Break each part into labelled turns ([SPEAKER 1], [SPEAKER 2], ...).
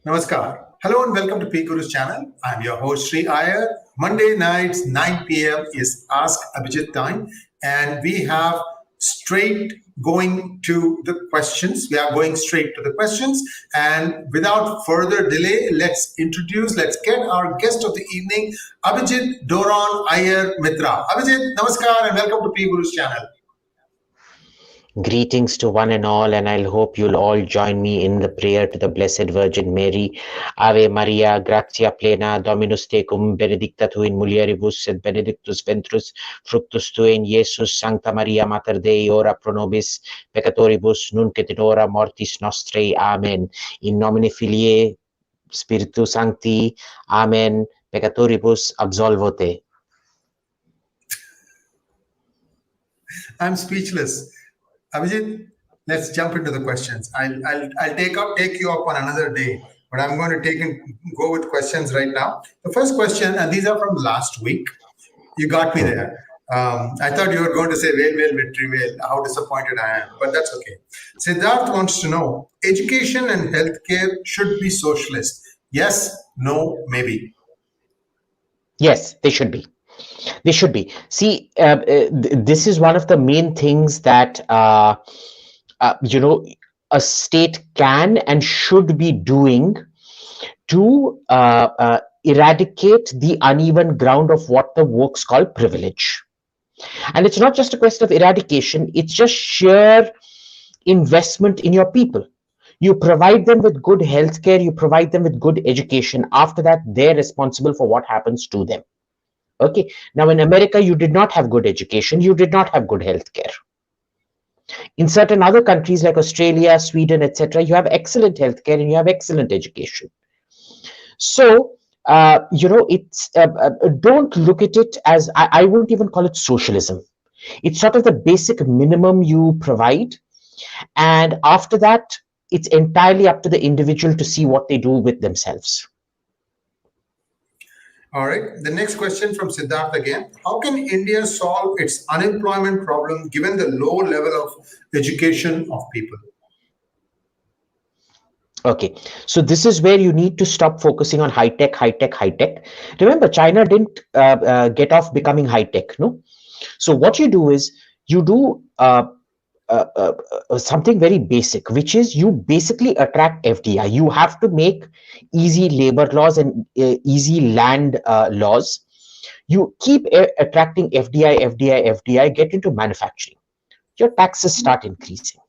[SPEAKER 1] Namaskar. Hello and welcome to PGurus channel. I'm your host Sri Iyer. Monday nights 9 p.m. is Ask Abhijit time, and we have straight going to the questions. We are going straight to the questions, and without further delay, let's get our guest of the evening, Abhijit Iyer-Mitra. Abhijit, namaskar and welcome to PGurus channel.
[SPEAKER 2] Greetings to one and all, and I'll hope you'll all join me in the prayer to the Blessed Virgin Mary. Ave Maria, gratia plena, Dominus tecum, benedicta tu in mulieribus, et benedictus ventris fructus tui in Iesus. Sancta Maria, Mater Dei, ora pro nobis peccatoribus, nunc et in hora mortis nostrae. Amen. In nomine Filii Spiritus Sancti. Amen. Peccatoribus absolvo te.
[SPEAKER 1] I'm speechless. Abhijit, let's jump into the questions. I'll take you up on another day, but I'm going to go with questions right now. The first question, and these are from last week. You got me there. I thought you were going to say "Well, victory, well." How disappointed I am, but that's okay. Siddharth wants to know: education and healthcare should be socialist. Yes, no, maybe.
[SPEAKER 2] Yes, they should be. They should be. See, this is one of the main things that, a state can and should be doing to eradicate the uneven ground of what the folks call privilege. And it's not just a question of eradication, it's just sheer investment in your people. You provide them with good healthcare, you provide them with good education. After that, they're responsible for what happens to them. Okay, now in America, you did not have good education, you did not have good healthcare. In certain other countries like Australia, Sweden, etc., you have excellent healthcare and you have excellent education. So, don't look at it as, I won't even call it socialism. It's sort of the basic minimum you provide. And after that, it's entirely up to the individual to see what they do with themselves.
[SPEAKER 1] All right. The next question from Siddharth again. How can India solve its unemployment problem given the low level of education of people?
[SPEAKER 2] Okay, so this is where you need to stop focusing on high tech. Remember, China didn't get off becoming high tech, no? So what you do is you do something very basic, which is you basically attract FDI. You have to make easy labor laws and easy land laws. You keep attracting FDI, get into manufacturing. Your taxes start increasing.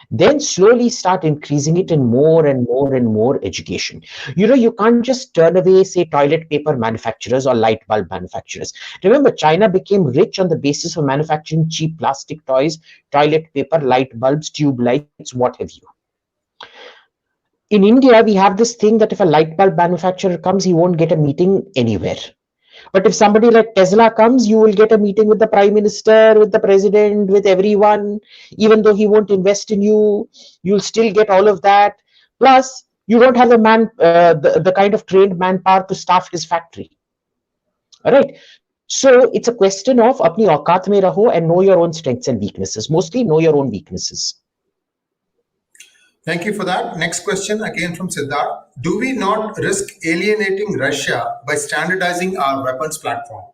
[SPEAKER 2] Then slowly start increasing it in more and more education. You can't just turn away, say, toilet paper manufacturers or light bulb manufacturers. Remember, China became rich on the basis of manufacturing cheap plastic toys, toilet paper, light bulbs, tube lights, what have you. In India, we have this thing that if a light bulb manufacturer comes, he won't get a meeting anywhere. But if somebody like Tesla comes, you will get a meeting with the Prime Minister, with the President, with everyone. Even though he won't invest in you, you'll still get all of that. Plus, you don't have the kind of trained manpower to staff his factory. All right. So it's a question of apni auqat mein raho and know your own strengths and weaknesses. Mostly know your own weaknesses.
[SPEAKER 1] Thank you for that. Next question again from Siddharth. Do we not risk alienating Russia by standardizing our weapons platform?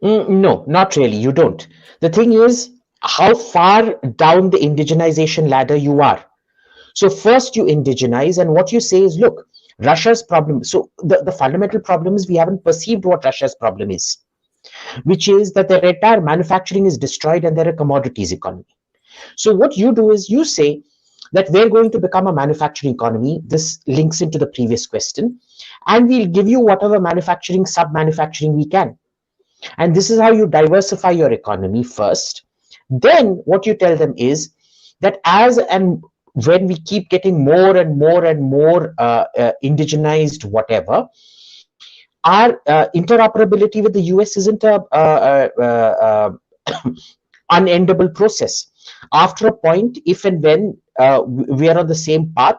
[SPEAKER 2] No, not really. You don't. The thing is how far down the indigenization ladder you are. So first you indigenize, and what you say is, look, Russia's problem. So the fundamental problem is we haven't perceived what Russia's problem is, which is that their entire manufacturing is destroyed and they're a commodities economy. So what you do is you say that we're going to become a manufacturing economy. This links into the previous question, and we'll give you whatever manufacturing, sub-manufacturing we can. And this is how you diversify your economy first. Then what you tell them is that as and when we keep getting more and more indigenized whatever, our interoperability with the US isn't a unendable process. After a point, if and when we are on the same path,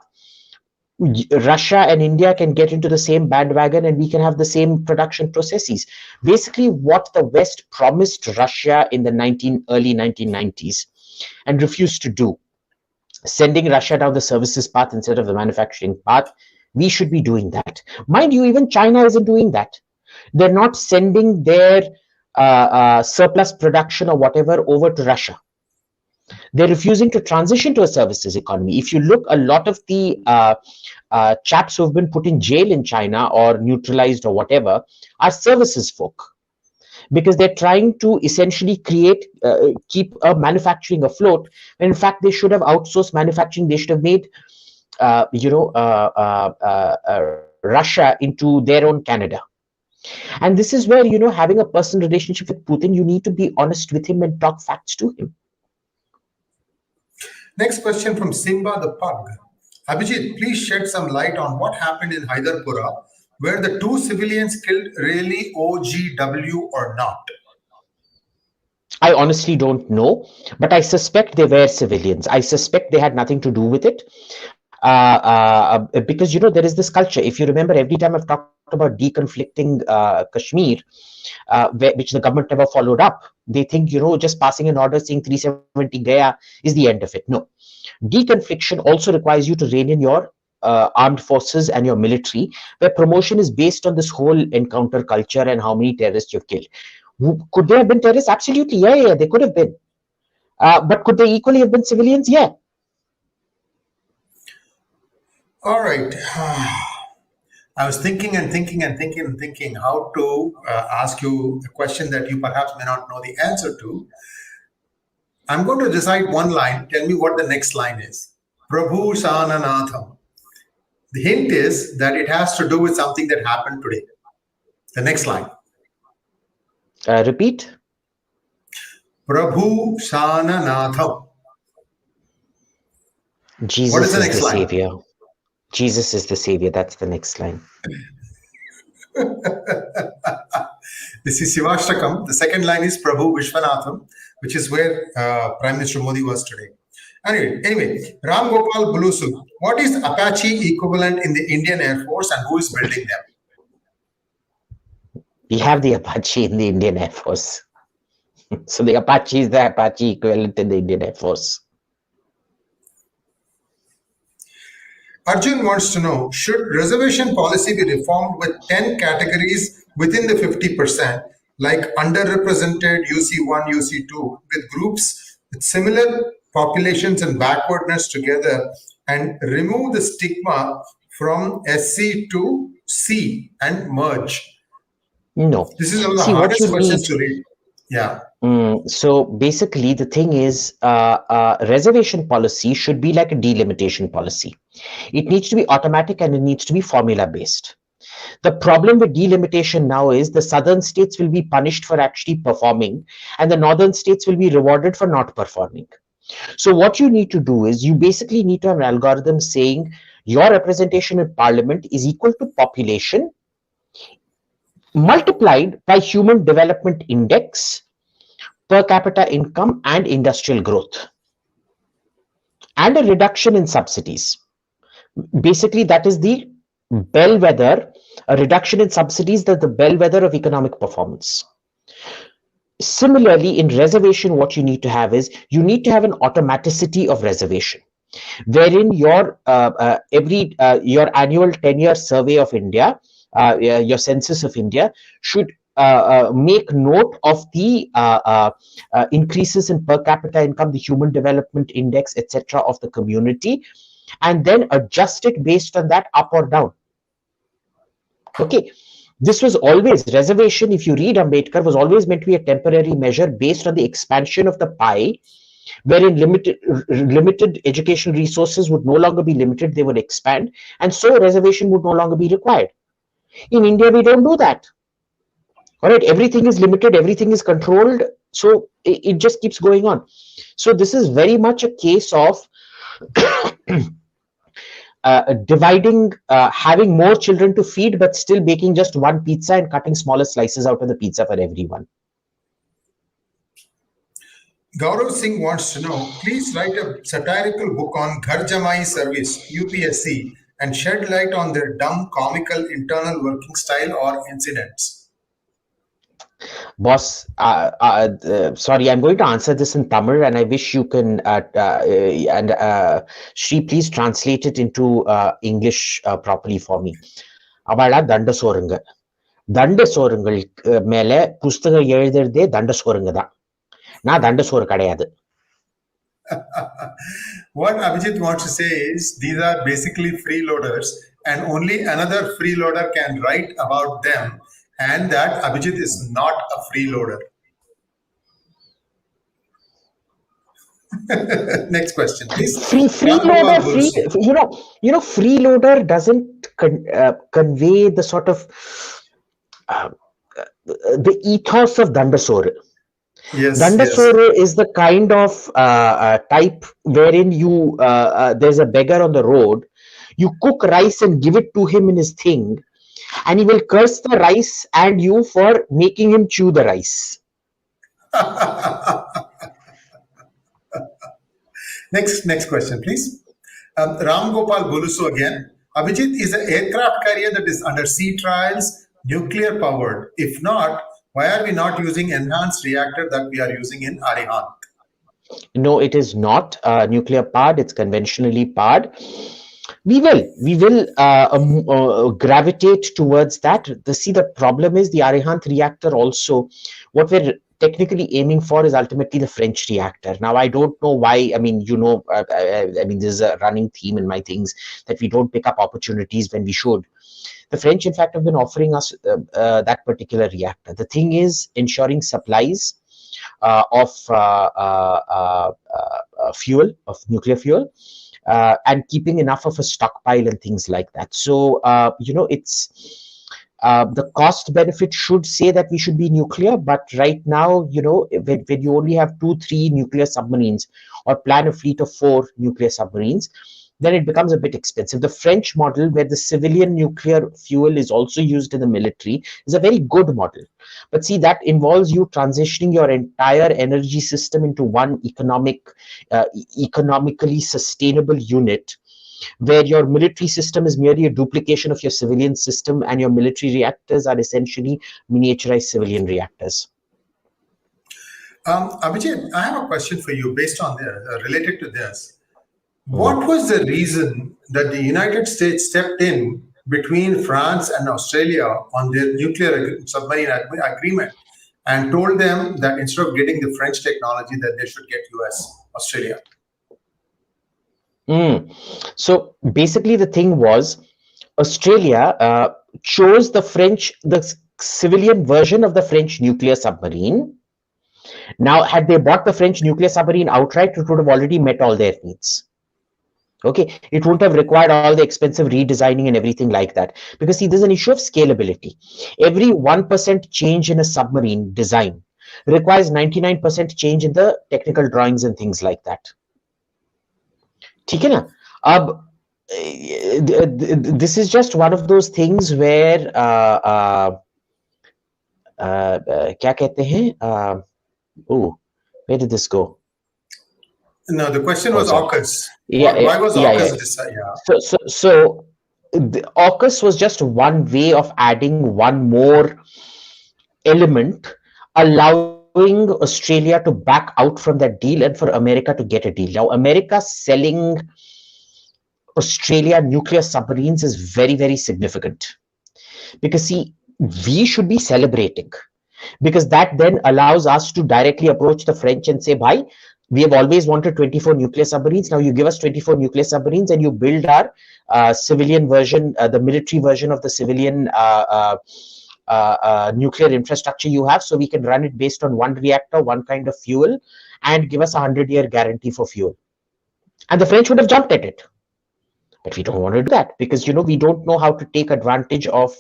[SPEAKER 2] Russia and India can get into the same bandwagon and we can have the same production processes. Basically, what the West promised Russia in the early 1990s and refused to do. sending Russia down the services path instead of the manufacturing path. We should be doing that. Mind you, even China isn't doing that. They're not sending their surplus production or whatever over to Russia. They're refusing to transition to a services economy. If you look, a lot of the chaps who've been put in jail in China or neutralized or whatever are services folk, because they're trying to essentially keep manufacturing afloat, when in fact they should have outsourced manufacturing. They should have made Russia into their own Canada. And this is where, having a personal relationship with Putin, you need to be honest with him and talk facts to him.
[SPEAKER 1] Next question from Simba the Pug. Abhijit, please shed some light on what happened in Hyderpura. Were the 2 civilians killed really OGW or not?
[SPEAKER 2] I honestly don't know, but I suspect they were civilians. I suspect they had nothing to do with it. Because, there is this culture. If you remember, every time I've talked about deconflicting Kashmir, which the government never followed up, they think, just passing an order saying 370 Gaya is the end of it. No. Deconfliction also requires you to rein in your armed forces and your military, where promotion is based on this whole encounter culture and how many terrorists you've killed. Could they have been terrorists? Absolutely. Yeah, they could have been. But could they equally have been civilians? Yeah.
[SPEAKER 1] All right. I was thinking how to ask you a question that you perhaps may not know the answer to. I'm going to recite one line. Tell me what the next line is. Prabhu Sananatham. The hint is that it has to do with something that happened today. The next line.
[SPEAKER 2] Repeat.
[SPEAKER 1] Prabhu Sananatham.
[SPEAKER 2] Jesus is the savior. Jesus is the savior. That's the next line.
[SPEAKER 1] This is Sivashtakam. The second line is Prabhu Vishwanatham, which is where Prime Minister Modi was today. Anyway, Ram Gopal Bulusu, what is Apache equivalent in the Indian Air Force and who is building them?
[SPEAKER 2] We have the Apache in the Indian Air Force. So the Apache is the Apache equivalent in the Indian Air Force.
[SPEAKER 1] Arjun wants to know, should reservation policy be reformed with 10 categories within the 50%, like underrepresented, UC1, UC2, with groups with similar populations and backwardness together, and remove the stigma from SC to C and merge?
[SPEAKER 2] No.
[SPEAKER 1] This is one of the hardest questions to read. Yeah.
[SPEAKER 2] So basically, the thing is, reservation policy should be like a delimitation policy. It needs to be automatic and it needs to be formula based. The problem with delimitation now is the southern states will be punished for actually performing, and the northern states will be rewarded for not performing. So what you need to do is you basically need to have an algorithm saying your representation in parliament is equal to population multiplied by human development index, per capita income, and industrial growth, and a reduction in subsidies. Basically, that is the bellwether. A reduction in subsidies, that's the bellwether of economic performance. Similarly, in reservation, what you need to have is you need to have an automaticity of reservation, wherein your your annual 10-year survey of India, your census of India, should make note of the increases in per capita income, the human development index, etc. of the community, and then adjust it based on that, up or down. Okay. This was always, reservation, if you read Ambedkar, was always meant to be a temporary measure based on the expansion of the pie, wherein limited educational resources would no longer be limited, they would expand, and so reservation would no longer be required. In India, we don't do that. All right, everything is limited, everything is controlled, so it just keeps going on. So this is very much a case of dividing, having more children to feed, but still baking just one pizza and cutting smaller slices out of the pizza for everyone.
[SPEAKER 1] Gaurav Singh wants to know, please write a satirical book on Ghar Jamai service, UPSC, and shed light on their dumb, comical internal working style or incidents.
[SPEAKER 2] Boss, sorry, I'm going to answer this in Tamil, and I wish you can, and Shri, please translate it into English properly for me. Avala danda sorunga. Danda sorungal mele புஸ்தகம் எழுதுறதே தண்ட சோறுங்க தான். நான் தண்ட சோறு கிடையாது.
[SPEAKER 1] What Abhijit wants to say is these are basically freeloaders, and only another freeloader can write about them, and that Abhijit is not a freeloader. Next question, please.
[SPEAKER 2] Freeloader, freeloader doesn't convey the sort of the ethos of Dandasore.
[SPEAKER 1] Yes,
[SPEAKER 2] Dandasore is the kind of type wherein you there's a beggar on the road, you cook rice and give it to him in his thing, and he will curse the rice and you for making him chew the rice.
[SPEAKER 1] Next question, please. Ram Gopal Bolusu again. Abhijit, is an aircraft carrier that is under sea trials nuclear powered? If not, why are we not using enhanced reactor that we are using in Arihant?
[SPEAKER 2] No, it is not nuclear powered. It's conventionally powered. We will gravitate towards that. The problem is the Arihant reactor also, what we're technically aiming for is ultimately the French reactor. Now, I don't know why. I mean, there's a running theme in my things that we don't pick up opportunities when we should. The French, in fact, have been offering us that particular reactor. The thing is ensuring supplies of fuel, of nuclear fuel, and keeping enough of a stockpile and things like that. So, it's the cost benefit should say that we should be nuclear, but right now, when you only have 2-3 nuclear submarines or plan a fleet of 4 nuclear submarines, then it becomes a bit expensive. The French model, where the civilian nuclear fuel is also used in the military, is a very good model. But see, that involves you transitioning your entire energy system into one economically sustainable unit, where your military system is merely a duplication of your civilian system, and your military reactors are essentially miniaturized civilian reactors.
[SPEAKER 1] Abhijit, I have a question for you based on related to this. What was the reason that the United States stepped in between France and Australia on their nuclear submarine agreement and told them that instead of getting the French technology, that they should get US, Australia?
[SPEAKER 2] So basically the thing was, Australia chose the civilian version of the French nuclear submarine. Now, had they bought the French nuclear submarine outright, it would have already met all their needs. Okay, it wouldn't have required all the expensive redesigning and everything like that. Because see, there's an issue of scalability. Every 1% change in a submarine design requires 99% change in the technical drawings and things like that. ठीक है ना? This is just one of those things where क्या कहते हैं? Where did this go?
[SPEAKER 1] No, the question was AUKUS. Why was AUKUS decided?
[SPEAKER 2] So the AUKUS was just one way of adding one more element, allowing Australia to back out from that deal and for America to get a deal. Now, America selling Australia nuclear submarines is very, very significant. Because see, we should be celebrating. Because that then allows us to directly approach the French and say, bhai, we have always wanted 24 nuclear submarines. Now you give us 24 nuclear submarines and you build our civilian version, the military version of the civilian nuclear infrastructure you have, so we can run it based on one reactor, one kind of fuel, and give us a 100-year guarantee for fuel. And the French would have jumped at it. But we don't want to do that because, we don't know how to take advantage of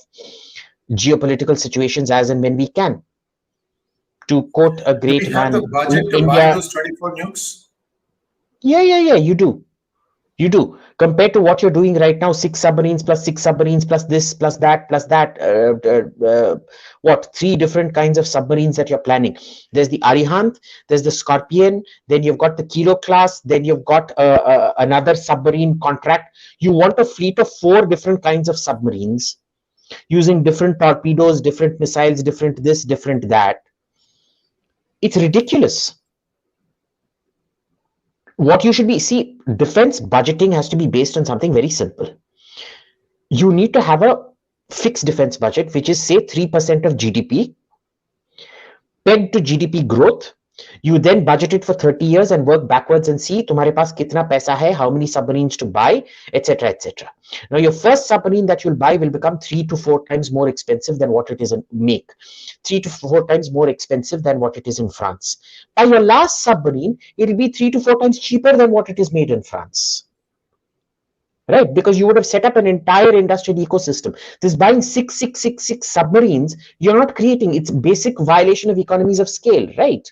[SPEAKER 2] geopolitical situations as and when we can. To quote a great man,
[SPEAKER 1] do we have the budget to buy those 24 nukes?
[SPEAKER 2] Yeah, you do. You do. Compared to what you're doing right now, 6 submarines plus 6 submarines plus this plus that plus that. 3 different kinds of submarines that you're planning. There's the Arihant, there's the Scorpion, then you've got the Kilo class, then you've got another submarine contract. You want a fleet of 4 different kinds of submarines using different torpedoes, different missiles, different this, different that. It's ridiculous. What you should be, see, defense budgeting has to be based on something very simple. You need to have a fixed defense budget, which is say 3% of GDP, pegged to GDP growth. You then budget it for 30 years and work backwards and see तुम्हारे पास कितना पैसा है, how many submarines to buy, etc., etc. Now your first submarine that you'll buy will become 3 to 4 times more expensive than what it is in make. 3 to 4 times more expensive than what it is in France. By your last submarine, it will be 3 to 4 times cheaper than what it is made in France. Right, because you would have set up an entire industrial ecosystem. This buying 6,666 submarines, you're not creating. It's basic violation of economies of scale, right?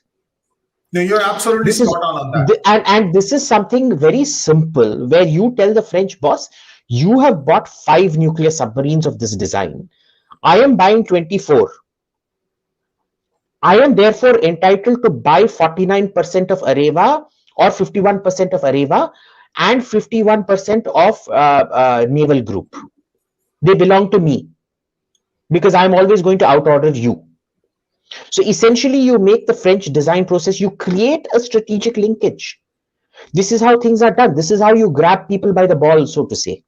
[SPEAKER 1] No, you're absolutely spot on that.
[SPEAKER 2] And this is something very simple, where you tell the French boss, you have bought 5 nuclear submarines of this design. I am buying 24. I am therefore entitled to buy 49% of Areva or 51% of Areva and 51% of naval group. They belong to me because I'm always going to outorder you. So essentially, you make the French design process, you create a strategic linkage. This is how things are done. This is how you grab people by the ball, so to say.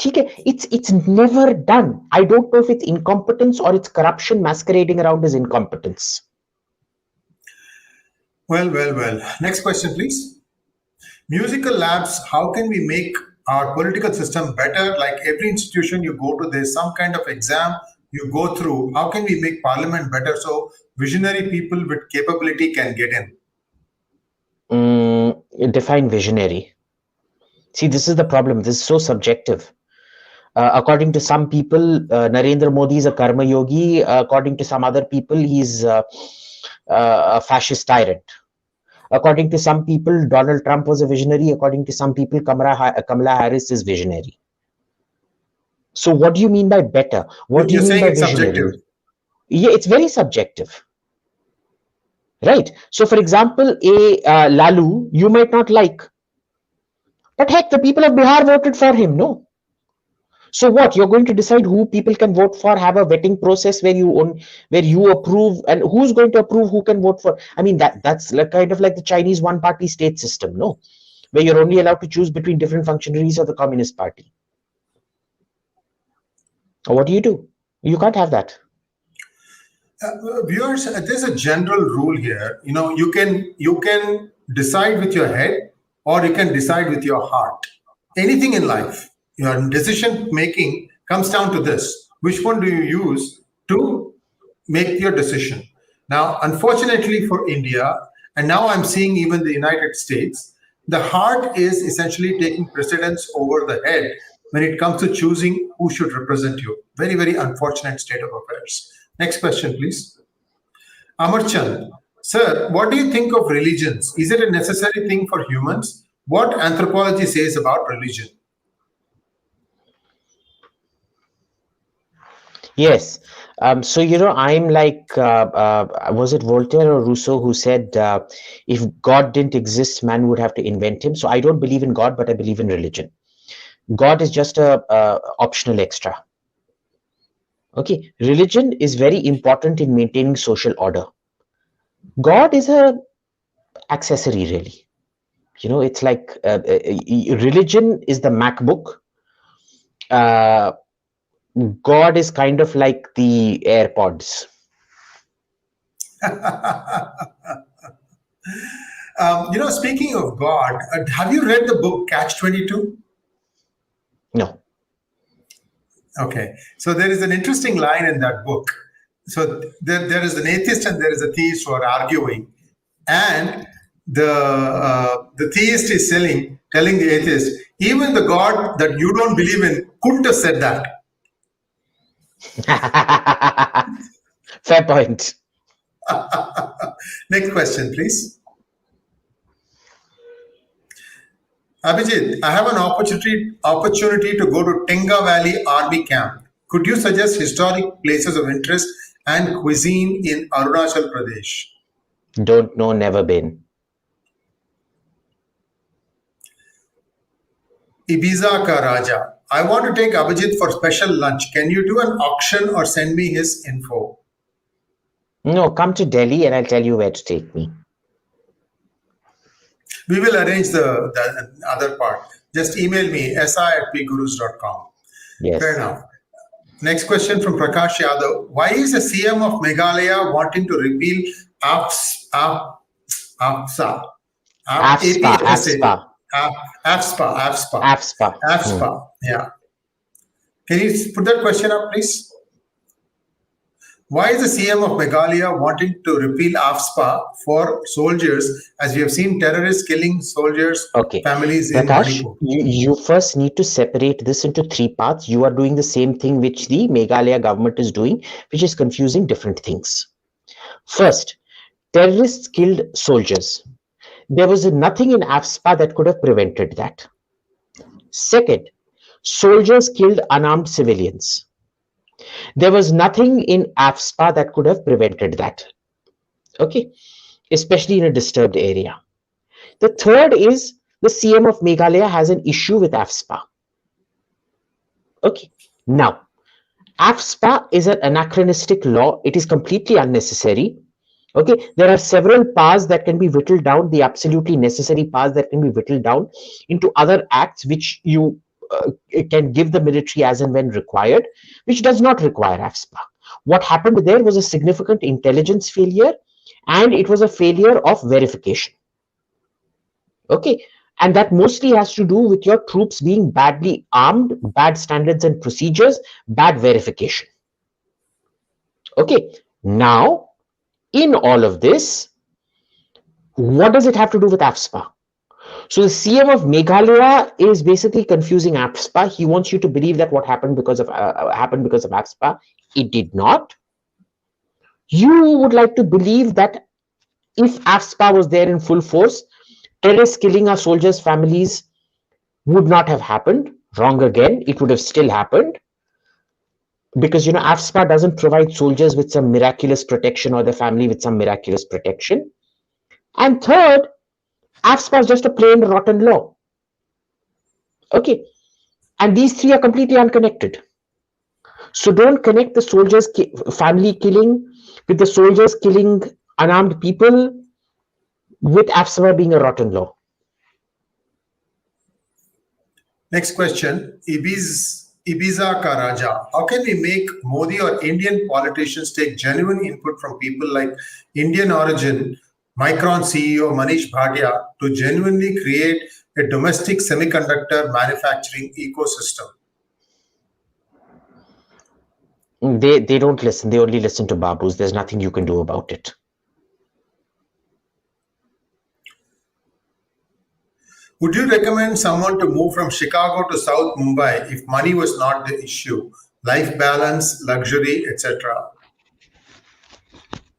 [SPEAKER 2] It's never done. I don't know if it's incompetence or it's corruption masquerading around as incompetence.
[SPEAKER 1] Well. Next question, please. Musical labs, how can we make our political system better? Like every institution you go to, there's some kind of exam you go through. How can we make parliament better so visionary people with capability can get in?
[SPEAKER 2] Define visionary. See, this is the problem. This is so subjective. According to some people, Narendra Modi is a karma yogi. According to some other people, he's a fascist tyrant. According to some people, Donald Trump was a visionary. According to some people, Kamala Harris is visionary. So what do you mean by better? What do you mean by visionary? Subjective. Yeah, it's very subjective. Right? So for example, Lalu, you might not like. But heck, the people of Bihar voted for him, no? So what? You're going to decide who people can vote for, have a vetting process where you approve, and who's going to approve who can vote for? I mean, that's kind of like the Chinese one-party state system, no? Where you're only allowed to choose between different functionaries of the Communist Party. What do? You can't have that.
[SPEAKER 1] Viewers, there's a general rule here. You can decide with your head or you can decide with your heart. Anything in life, your decision making comes down to this. Which one do you use to make your decision? Now, unfortunately for India, and now I'm seeing even the United States, the heart is essentially taking precedence over the head when it comes to choosing who should represent you. Very, very unfortunate state of affairs. Next question, please. Amarchand, sir, what do you think of religions? Is it a necessary thing for humans? What anthropology says about religion?
[SPEAKER 2] Yes. So, I'm like, was it Voltaire or Rousseau who said, if God didn't exist, man would have to invent him. So I don't believe in God, but I believe in religion. God is just a optional extra. Okay, religion is very important in maintaining social order. God is a accessory, really. It's like religion is the MacBook. God is kind of like the AirPods.
[SPEAKER 1] Speaking of God, have you read the book Catch-22?
[SPEAKER 2] No.
[SPEAKER 1] Okay, so there is an interesting line in that book. So there is an atheist and there is a theist who are arguing, and the theist is telling the atheist, even the God that you don't believe in couldn't have said that.
[SPEAKER 2] Fair point.
[SPEAKER 1] Next question, please. Abhijit, I have an opportunity to go to Tenga Valley Army Camp. Could you suggest historic places of interest and cuisine in Arunachal Pradesh?
[SPEAKER 2] Don't know, never been.
[SPEAKER 1] Ibiza ka Raja. I want to take Abhijit for special lunch. Can you do an auction or send me his info?
[SPEAKER 2] No, come to Delhi and I'll tell you where to take me.
[SPEAKER 1] We will arrange the other part. Just email me, si@pgurus.com.
[SPEAKER 2] Yes.
[SPEAKER 1] Fair enough. Next question from Prakash Yadav. Why is the CM of Meghalaya wanting to repeal AFSPA?
[SPEAKER 2] AFSPA.
[SPEAKER 1] Yeah. Can you put that question up, please? Why is the CM of Meghalaya wanting to repeal AFSPA for soldiers, as we have seen terrorists killing soldiers, families in Manipur?
[SPEAKER 2] You first need to separate this into three parts. You are doing the same thing which the Meghalaya government is doing, which is confusing different things. First, terrorists killed soldiers. There was nothing in AFSPA that could have prevented that. Second, soldiers killed unarmed civilians. There was nothing in AFSPA that could have prevented that. Okay, especially in a disturbed area. The third is the CM of Meghalaya has an issue with AFSPA. Okay, now AFSPA is an anachronistic law. It is completely unnecessary. Okay, there are several powers that can be whittled down, the absolutely necessary powers that can be whittled down into other acts which you can give the military as and when required, which does not require AFSPA. What happened there was a significant intelligence failure, and it was a failure of verification. Okay, and that mostly has to do with your troops being badly armed, bad standards and procedures, bad verification. Okay, now in all of this, what does it have to do with AFSPA? So the CM of Meghalaya is basically confusing AFSPA. He wants you to believe that what happened because of AFSPA. It did not. You would like to believe that if AFSPA was there in full force, terrorists killing our soldiers' families would not have happened. Wrong again. It would have still happened. Because, AFSPA doesn't provide soldiers with some miraculous protection or their family with some miraculous protection. And third, AFSPA is just a plain rotten law. Okay. And these three are completely unconnected. So don't connect the soldiers' family killing with the soldiers killing unarmed people with AFSPA being a rotten law.
[SPEAKER 1] Next question. Ibiza Ka Raja. How can we make Modi or Indian politicians take genuine input from people like Indian origin Micron CEO Manish Bhatia to genuinely create a domestic semiconductor manufacturing ecosystem?
[SPEAKER 2] They don't listen. They only listen to Babus. There's nothing you can do about it.
[SPEAKER 1] Would you recommend someone to move from Chicago to South Mumbai if money was not the issue? Life balance, luxury, etc.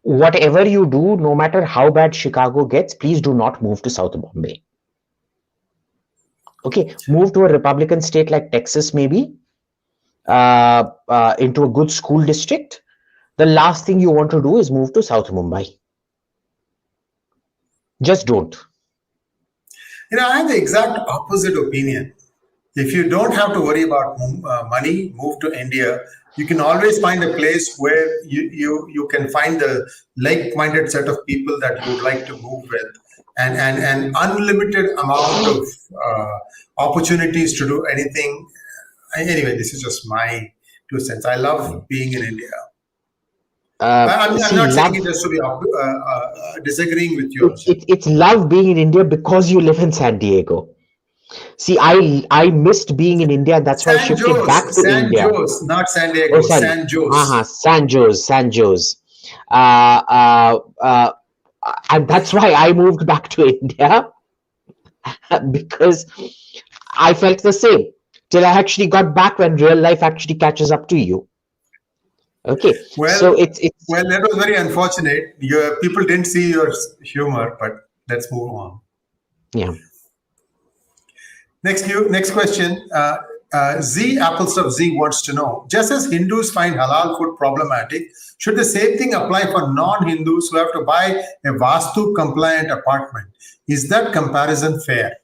[SPEAKER 2] Whatever you do, no matter how bad Chicago gets, please do not move to South Bombay. Okay, move to a Republican state like Texas, maybe, into a good school district. The last thing you want to do is move to South Mumbai. Just don't.
[SPEAKER 1] I have the exact opposite opinion. If you don't have to worry about money, move to India. You can always find a place where you can find the like-minded set of people that you would like to move with, and an unlimited amount of opportunities to do anything. Anyway, this is just my 2 cents. I love being in India. I'm not saying it just to be disagreeing with you.
[SPEAKER 2] It's love being in India because you live in San Diego. See, I missed being in India. That's why I shifted back to India.
[SPEAKER 1] San Jose, not San Diego. San Jose.
[SPEAKER 2] San Jose. And that's why I moved back to India because I felt the same till I actually got back when real life actually catches up to you. Okay,
[SPEAKER 1] well,
[SPEAKER 2] so it's
[SPEAKER 1] well, that was very unfortunate. People didn't see your humor, but let's move on.
[SPEAKER 2] Yeah.
[SPEAKER 1] Next question. Z wants to know: just as Hindus find halal food problematic, should the same thing apply for non-Hindus who have to buy a Vastu compliant apartment? Is that comparison fair?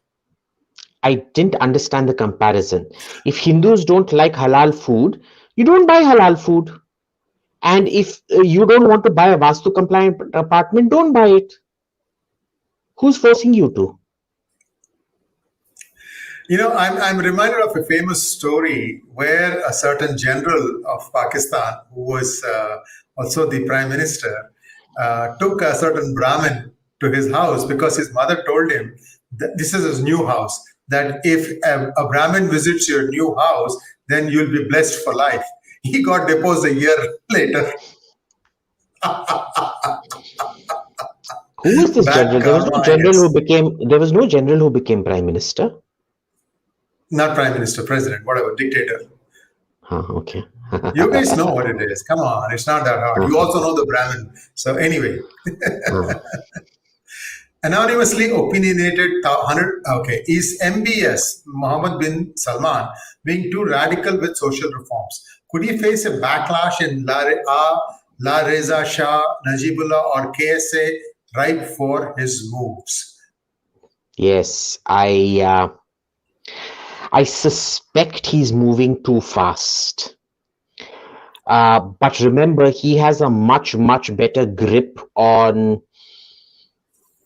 [SPEAKER 2] I didn't understand the comparison. If Hindus don't like halal food, you don't buy halal food. And if you don't want to buy a Vastu compliant apartment, don't buy it. Who's forcing you to?
[SPEAKER 1] I'm reminded of a famous story where a certain general of Pakistan, who was also the prime minister, took a certain Brahmin to his house because his mother told him that this is his new house, that if a Brahmin visits your new house, then you'll be blessed for life. He got deposed a year later.
[SPEAKER 2] Who was this
[SPEAKER 1] Bad
[SPEAKER 2] general? There was no
[SPEAKER 1] karma, I
[SPEAKER 2] general
[SPEAKER 1] guess.
[SPEAKER 2] who became. There was no general who became prime minister.
[SPEAKER 1] Not prime minister, president, whatever, dictator.
[SPEAKER 2] Okay.
[SPEAKER 1] You guys know what it is. Come on, it's not that hard. You also know the Brahmin. So anyway, anonymously opinionated 100. Okay, is MBS Mohammed bin Salman being too radical with social reforms? Could he face a backlash in La Reza Shah, Najibullah, or KSA ripe for his moves?
[SPEAKER 2] Yes, I suspect he's moving too fast. But remember, he has a much better grip on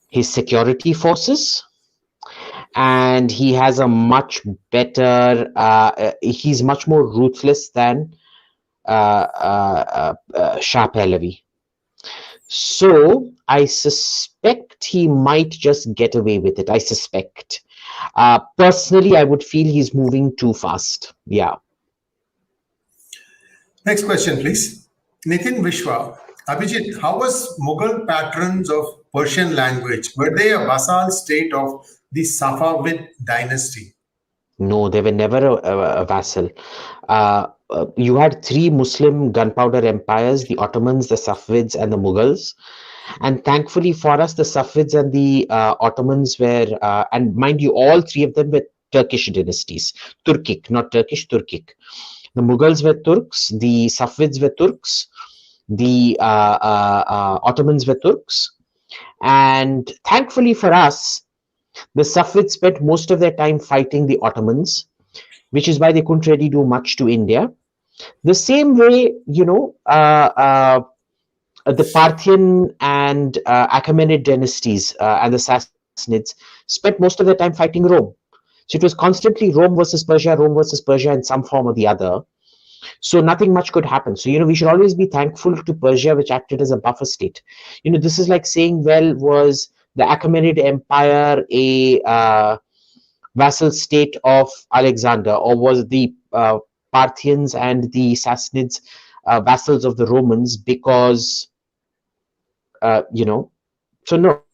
[SPEAKER 2] his security forces, and he has a much better. He's much more ruthless than Shah Pahlavi. So I suspect he might just get away with it. I suspect. Personally, I would feel he's moving too fast. Yeah.
[SPEAKER 1] Next question, please. Nitin Vishwa. Abhijit, how was Mughal patterns of Persian language? Were they a vassal state of the Safavid dynasty?
[SPEAKER 2] No, they were never a vassal. You had three Muslim gunpowder empires, the Ottomans, the Safavids, and the Mughals. And thankfully for us, the Safavids and the Ottomans were, and mind you, all three of them were Turkish dynasties. Turkic, not Turkish, Turkic. The Mughals were Turks, the Safavids were Turks, the Ottomans were Turks. And thankfully for us, the Safavids spent most of their time fighting the Ottomans, which is why they couldn't really do much to India. The same way, the Parthian and Achaemenid dynasties and the Sassanids spent most of their time fighting Rome. So it was constantly Rome versus Persia in some form or the other. So nothing much could happen. So, we should always be thankful to Persia, which acted as a buffer state. This is like saying, well, was the Achaemenid Empire a vassal state of Alexander, or was the Parthians and the Sassanids vassals of the Romans? Because, so no.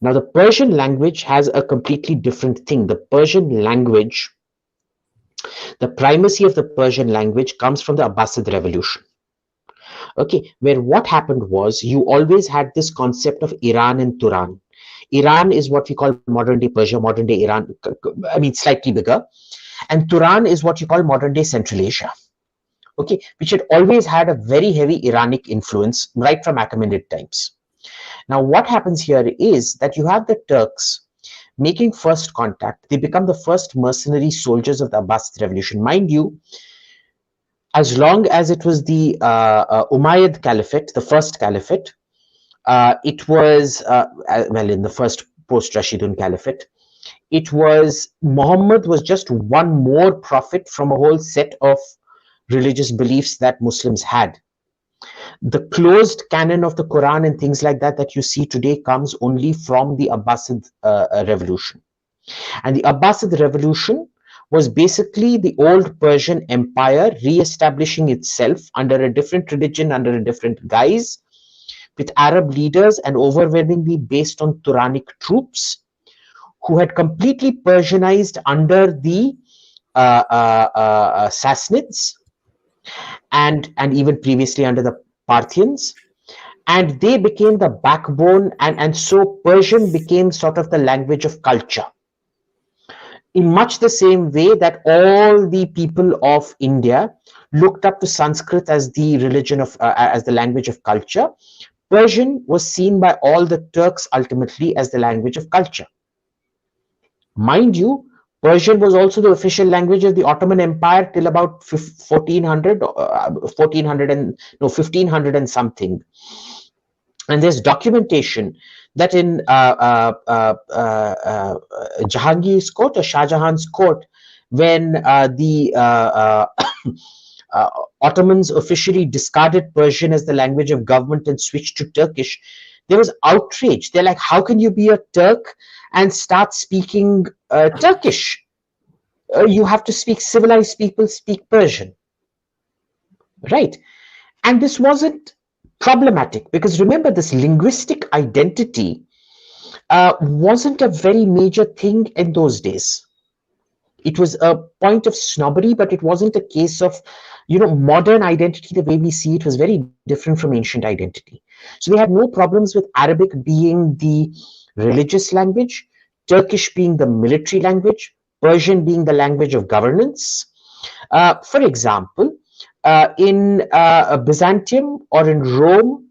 [SPEAKER 2] Now, the Persian language has a completely different thing. The Persian language, the primacy of the Persian language comes from the Abbasid revolution. Okay, where what happened was you always had this concept of Iran and Turan. Iran is what we call modern day Persia, modern day Iran, I mean, slightly bigger. And Turan is what you call modern day Central Asia. Okay, which had always had a very heavy Iranic influence right from Achaemenid times. Now, what happens here is that you have the Turks making first contact. They become the first mercenary soldiers of the Abbasid revolution. Mind you, as long as it was the Umayyad Caliphate, the first Caliphate, it was, in the first post-Rashidun Caliphate, it was, Muhammad was just one more prophet from a whole set of religious beliefs that Muslims had. The closed canon of the Quran and things like that you see today comes only from the Abbasid revolution. And the Abbasid revolution was basically the old Persian empire re-establishing itself under a different religion, under a different guise, with Arab leaders and overwhelmingly based on Turanic troops who had completely Persianized under the Sassanids and even previously under the Parthians, and they became the backbone, and so Persian became sort of the language of culture. In much the same way that all the people of India looked up to Sanskrit as the religion of, as the language of culture, Persian was seen by all the Turks ultimately as the language of culture. Mind you, Persian was also the official language of the Ottoman Empire till about 1400, 1400 and no 1500 and something. And there's documentation that in Jahangir's court or Shah Jahan's court, when the Ottomans officially discarded Persian as the language of government and switched to Turkish, there was outrage. They're like, how can you be a Turk and start speaking Turkish? You have to speak, civilized people speak Persian, right? And this wasn't problematic because remember, this linguistic identity wasn't a very major thing in those days. It was a point of snobbery, but it wasn't a case of, modern identity. The way we see it was very different from ancient identity. So they had no problems with Arabic being the religious language, Turkish being the military language, Persian being the language of governance. For example, in Byzantium or in Rome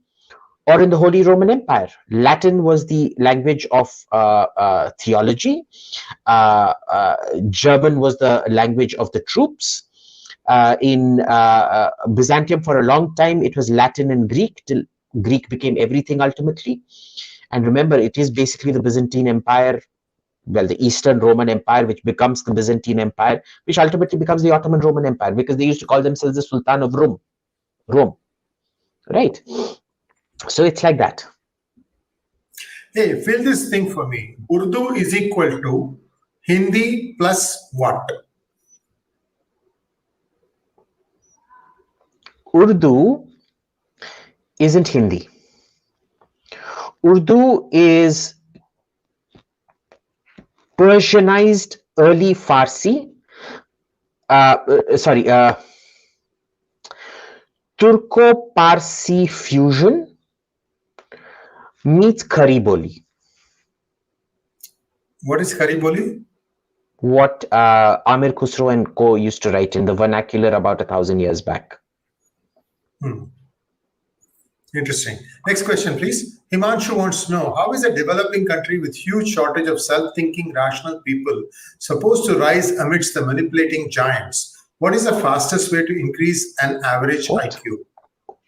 [SPEAKER 2] or in the Holy Roman Empire, Latin was the language of theology. German was the language of the troops. In Byzantium, for a long time, it was Latin and Greek till Greek became everything ultimately. And remember, it is basically the Byzantine Empire, well, the Eastern Roman Empire, which becomes the Byzantine Empire, which ultimately becomes the Ottoman Roman Empire, because they used to call themselves the Sultan of Rome, right? So it's like that.
[SPEAKER 1] Hey, fill this thing for me. Urdu is equal to Hindi plus what?
[SPEAKER 2] Urdu isn't Hindi. Urdu is Persianized early Farsi, Turco-Parsi fusion meets Khari Boli.
[SPEAKER 1] What is Khari Boli?
[SPEAKER 2] What Amir Khusro and co used to write in the vernacular about 1,000 years back.
[SPEAKER 1] Interesting. Next question, please. Himanshu wants to know, how is a developing country with huge shortage of self-thinking, rational people supposed to rise amidst the manipulating giants? What is the fastest way to increase an average IQ?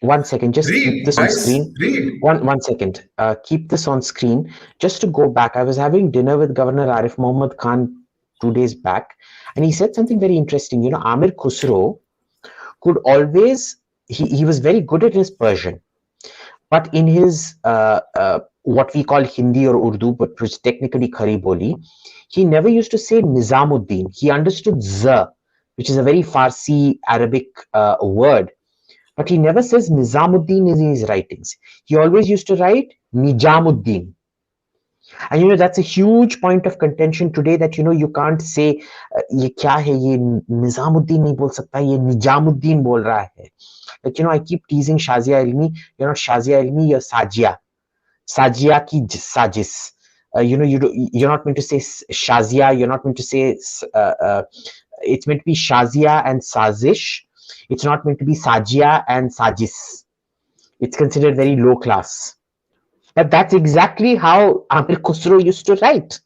[SPEAKER 2] 1 second, just keep this on screen.
[SPEAKER 1] Read.
[SPEAKER 2] One second. Keep this on screen. Just to go back, I was having dinner with Governor Arif Mohammad Khan 2 days back, and he said something very interesting. Amir Khusro could always, he was very good at his Persian. But in his, what we call Hindi or Urdu, but which is technically Khari Boli, he never used to say Nizamuddin. He understood Z, which is a very Farsi Arabic word. But he never says Nizamuddin in his writings. He always used to write Nijamuddin. And that's a huge point of contention today, that you can't say ye kya hai, ye Nizamuddin nahi bol sakta, ye Nijamuddin bol raha hai. But I keep teasing Shazia Ilmi. You're not Shazia Ilmi, you're Sajia. Sajia ki sajis. You're not meant to say Shazia. You're not meant to say. It's meant to be Shazia and Sazish. It's not meant to be Sajia and Sajis. It's considered very low class. But that's exactly how Amir Khusro used to write.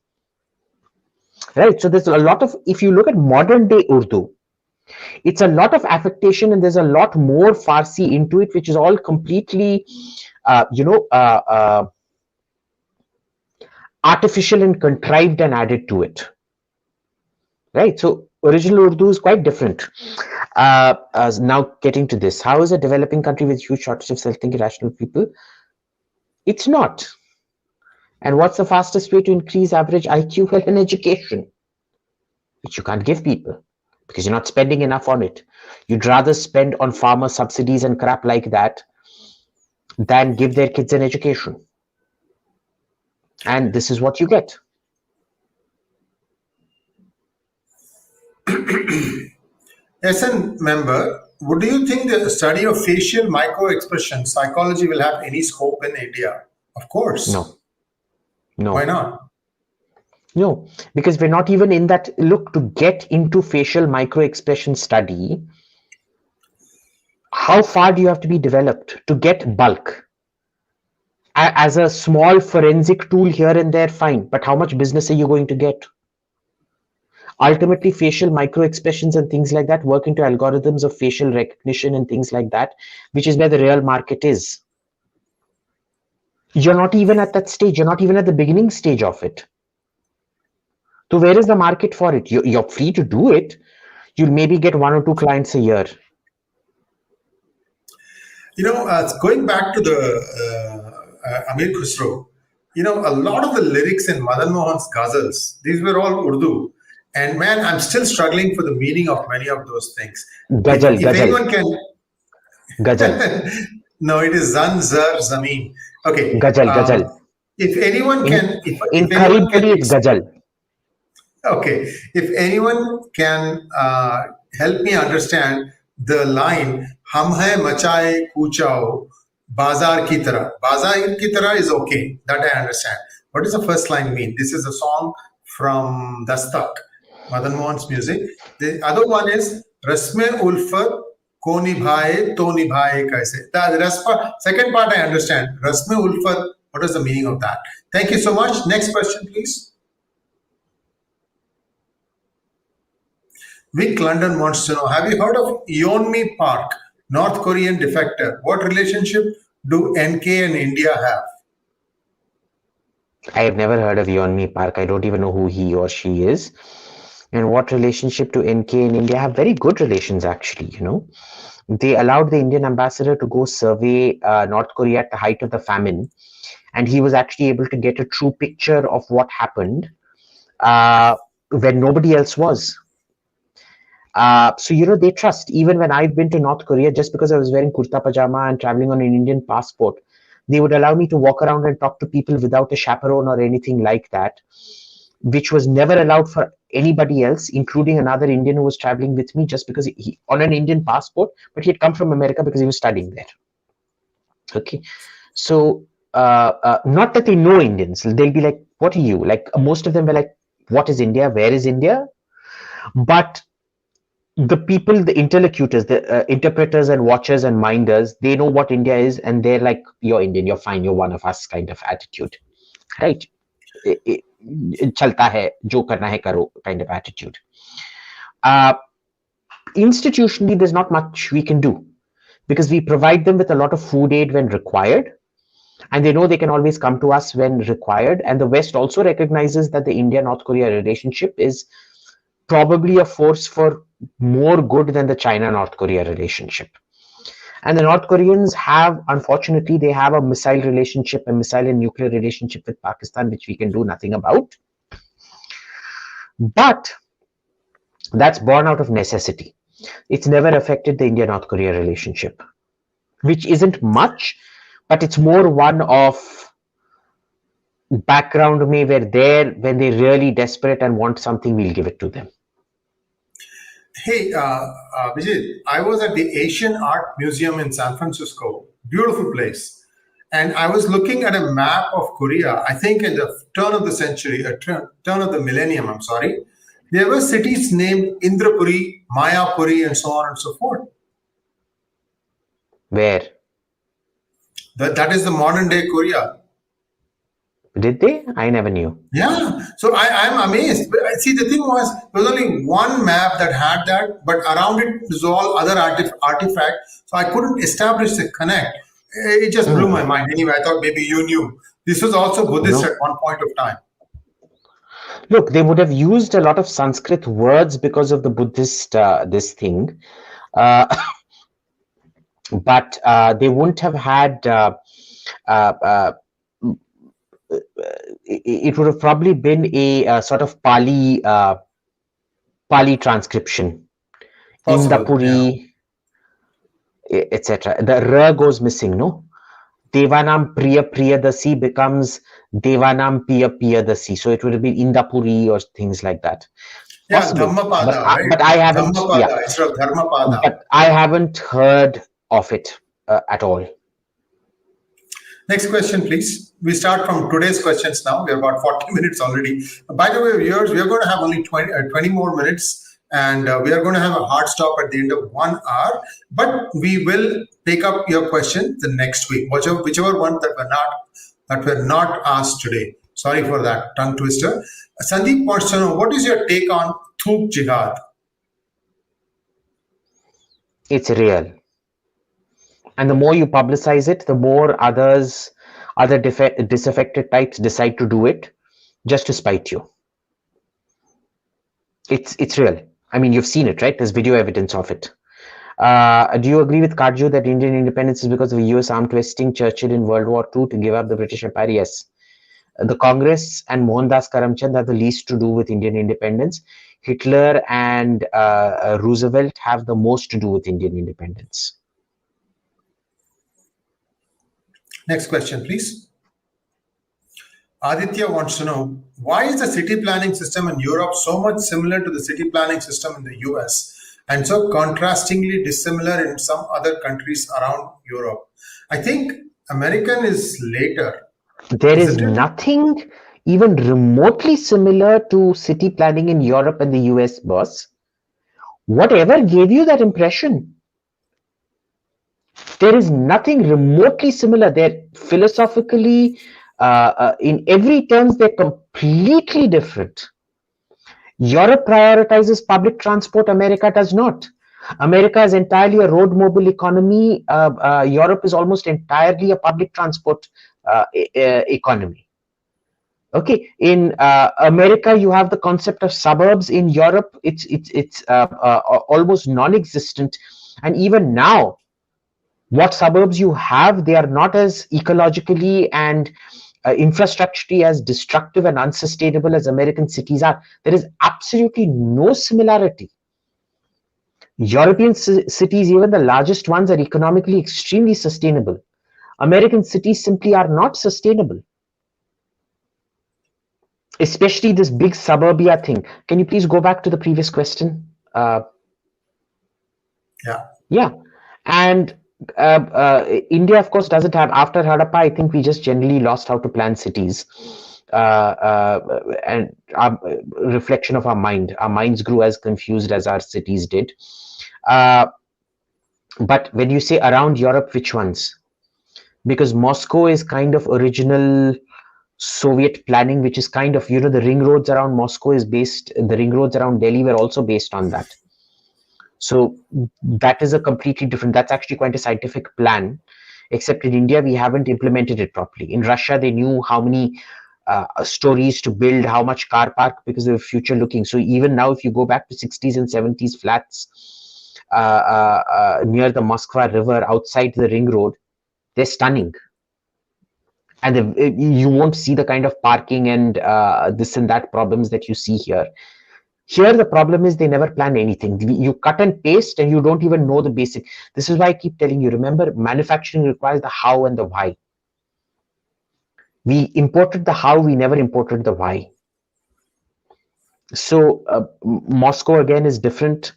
[SPEAKER 2] Right. So there's a lot of. If you look at modern day Urdu, it's a lot of affectation, and there's a lot more Farsi into it, which is all completely, artificial and contrived and added to it. Right. So original Urdu is quite different. Now getting to this, how is a developing country with huge shortage of self-thinking rational people? It's not. And what's the fastest way to increase average IQ? Well, in education, which you can't give people, because you're not spending enough on it. You'd rather spend on farmer subsidies and crap like that than give their kids an education. And this is what you get.
[SPEAKER 1] SN member, would you think the study of facial micro-expression psychology will have any scope in India? Of course.
[SPEAKER 2] No.
[SPEAKER 1] Why not?
[SPEAKER 2] No, because we're not even in that. Look, to get into facial micro-expression study, how far do you have to be developed to get bulk? As a small forensic tool here and there, fine. But how much business are you going to get? Ultimately, facial micro expressions and things like that work into algorithms of facial recognition and things like that, which is where the real market is. You're not even at that stage. You're not even at the beginning stage of it. So where is the market for it? You're free to do it. You'll maybe get 1 or 2 clients a year.
[SPEAKER 1] Going back to the Amir Khusro, a lot of the lyrics in Madan Mohan's ghazals, these were all Urdu. And man, I'm still struggling for the meaning of many of those things.
[SPEAKER 2] Ghazal,
[SPEAKER 1] if anyone can...
[SPEAKER 2] Ghazal.
[SPEAKER 1] No, it is Zan, Zar, Zameen. Okay.
[SPEAKER 2] Ghazal.
[SPEAKER 1] If anyone can...
[SPEAKER 2] In Kharibali, it's Ghazal.
[SPEAKER 1] Okay. If anyone can help me understand the line, Hum hai machaye kuchao, Bazar ki tarah. Bazar ki tarah is okay. That I understand. What does the first line mean? This is a song from Dastak, Madan Mohan's music. The other one is Rasme Ulfat ko nibhaye to nibhaye kaise. The second part I understand. Rasme Ulfat, what is the meaning of that? Thank you so much. Next question, please. Vic London wants to know, have you heard of Yeonmi Park, North Korean defector? What relationship do NK and India have?
[SPEAKER 2] I have never heard of Yeonmi Park. I don't even know who he or she is. And what relationship to NK and India? Have very good relations, actually. They allowed the Indian ambassador to go survey North Korea at the height of the famine. And he was actually able to get a true picture of what happened when nobody else was. So, they trust. Even when I've been to North Korea, just because I was wearing kurta pajama and traveling on an Indian passport, they would allow me to walk around and talk to people without a chaperone or anything like that, which was never allowed for anybody else, including another Indian who was traveling with me, just because he on an Indian passport, but he had come from America because he was studying there. Okay. So, not that they know Indians. They'll be like, what are you? Like, most of them were like, what is India? Where is India? But the people, the interlocutors, the interpreters and watchers and minders, they know what India is, and they're like, you're Indian, you're fine, you're one of us kind of attitude, right? Chalta hai, jo karna hai karo kind of attitude. Institutionally, there's not much we can do because we provide them with a lot of food aid when required, and they know they can always come to us when required. And the West also recognizes that the India-North Korea relationship is probably a force for more good than the China-North Korea relationship. And the North Koreans have, unfortunately, they have a missile relationship, a missile and nuclear relationship with Pakistan, which we can do nothing about. But that's born out of necessity. It's never affected the India-North Korea relationship, which isn't much, but it's more one of background may we're there when they're really desperate and want something, we'll give it to them.
[SPEAKER 1] Hey, Abhijit, I was at the Asian Art Museum in San Francisco. Beautiful place. And I was looking at a map of Korea, I think in the turn of the century, turn of the millennium, I'm sorry. There were cities named Indrapuri, Mayapuri, and so on and so forth.
[SPEAKER 2] Where?
[SPEAKER 1] That is the modern day Korea.
[SPEAKER 2] Did they? I never knew.
[SPEAKER 1] Yeah. So I'm amazed. See, the thing was, there was only one map that had that, but around it was all other artifacts. So I couldn't establish the connect. It just blew my mind. Anyway, I thought maybe you knew. This was also Buddhist at one point of time.
[SPEAKER 2] Look, they would have used a lot of Sanskrit words because of the Buddhist, this thing. But they wouldn't have had... it would have probably been a sort of Pali transcription. Indapuri, yeah. Etc. The R goes missing, no? Devanam Priya Priyadasi becomes Devanam Piya Piyadasi. So it would have been Indapuri or things like that.
[SPEAKER 1] Yeah, Dhammapada, right?
[SPEAKER 2] But I haven't.
[SPEAKER 1] Dhammapada instead of Dharmapada.
[SPEAKER 2] But I haven't heard of it at all.
[SPEAKER 1] Next question, please. We start from today's questions now. We're about 40 minutes already. By the way, viewers, we are going to have only 20 more minutes, and we are going to have a hard stop at the end of 1 hour. But we will take up your questions the next week, whichever one that were not asked today. Sorry for that tongue twister. Sandeep wants to know, what is your take on Thoop Jihad?
[SPEAKER 2] It's real. And the more you publicize it, the more other disaffected types decide to do it just to spite you. It's real. I mean, you've seen it, right? There's video evidence of it. Do you agree with Karju that Indian independence is because of US arm twisting Churchill in World War II to give up the British Empire? Yes. The Congress and Mohandas Karamchand have the least to do with Indian independence. Hitler and Roosevelt have the most to do with Indian independence.
[SPEAKER 1] Next question, please. Aditya wants to know, why is the city planning system in Europe so much similar to the city planning system in the US and so contrastingly dissimilar in some other countries around Europe? I think American is later.
[SPEAKER 2] There is nothing even remotely similar to city planning in Europe and the US, boss. Whatever gave you that impression? There is nothing remotely similar. They're philosophically, in every terms, they're completely different. Europe prioritizes public transport, America does not. America is entirely a road mobile economy. Europe is almost entirely a public transport economy. Okay, in America, you have the concept of suburbs. In Europe, it's almost non-existent. And even now, what suburbs you have, they are not as ecologically and infrastructurally as destructive and unsustainable as American cities are. There is absolutely no similarity. European cities, even the largest ones, are economically extremely sustainable. American cities simply are not sustainable. Especially this big suburbia thing. Can you please go back to the previous question? Yeah. And India, of course, doesn't have, after Harappa, I think we just generally lost how to plan cities. And our reflection of our mind. Our minds grew as confused as our cities did. But when you say around Europe, which ones? Because Moscow is kind of original Soviet planning, which is kind of, the ring roads around Moscow is based, the ring roads around Delhi were also based on that. So that is a completely different, that's actually quite a scientific plan, except in India, we haven't implemented it properly. In Russia, they knew how many stories to build, how much car park, because they were future looking. So even now, if you go back to 60s and 70s flats near the Moskva river outside the ring road, they're stunning. And you won't see the kind of parking and this and that problems that you see here. Here, the problem is they never plan anything. You cut and paste and you don't even know the basic. This is why I keep telling you, remember, manufacturing requires the how and the why. We imported the how, we never imported the why. So Moscow, again, is different.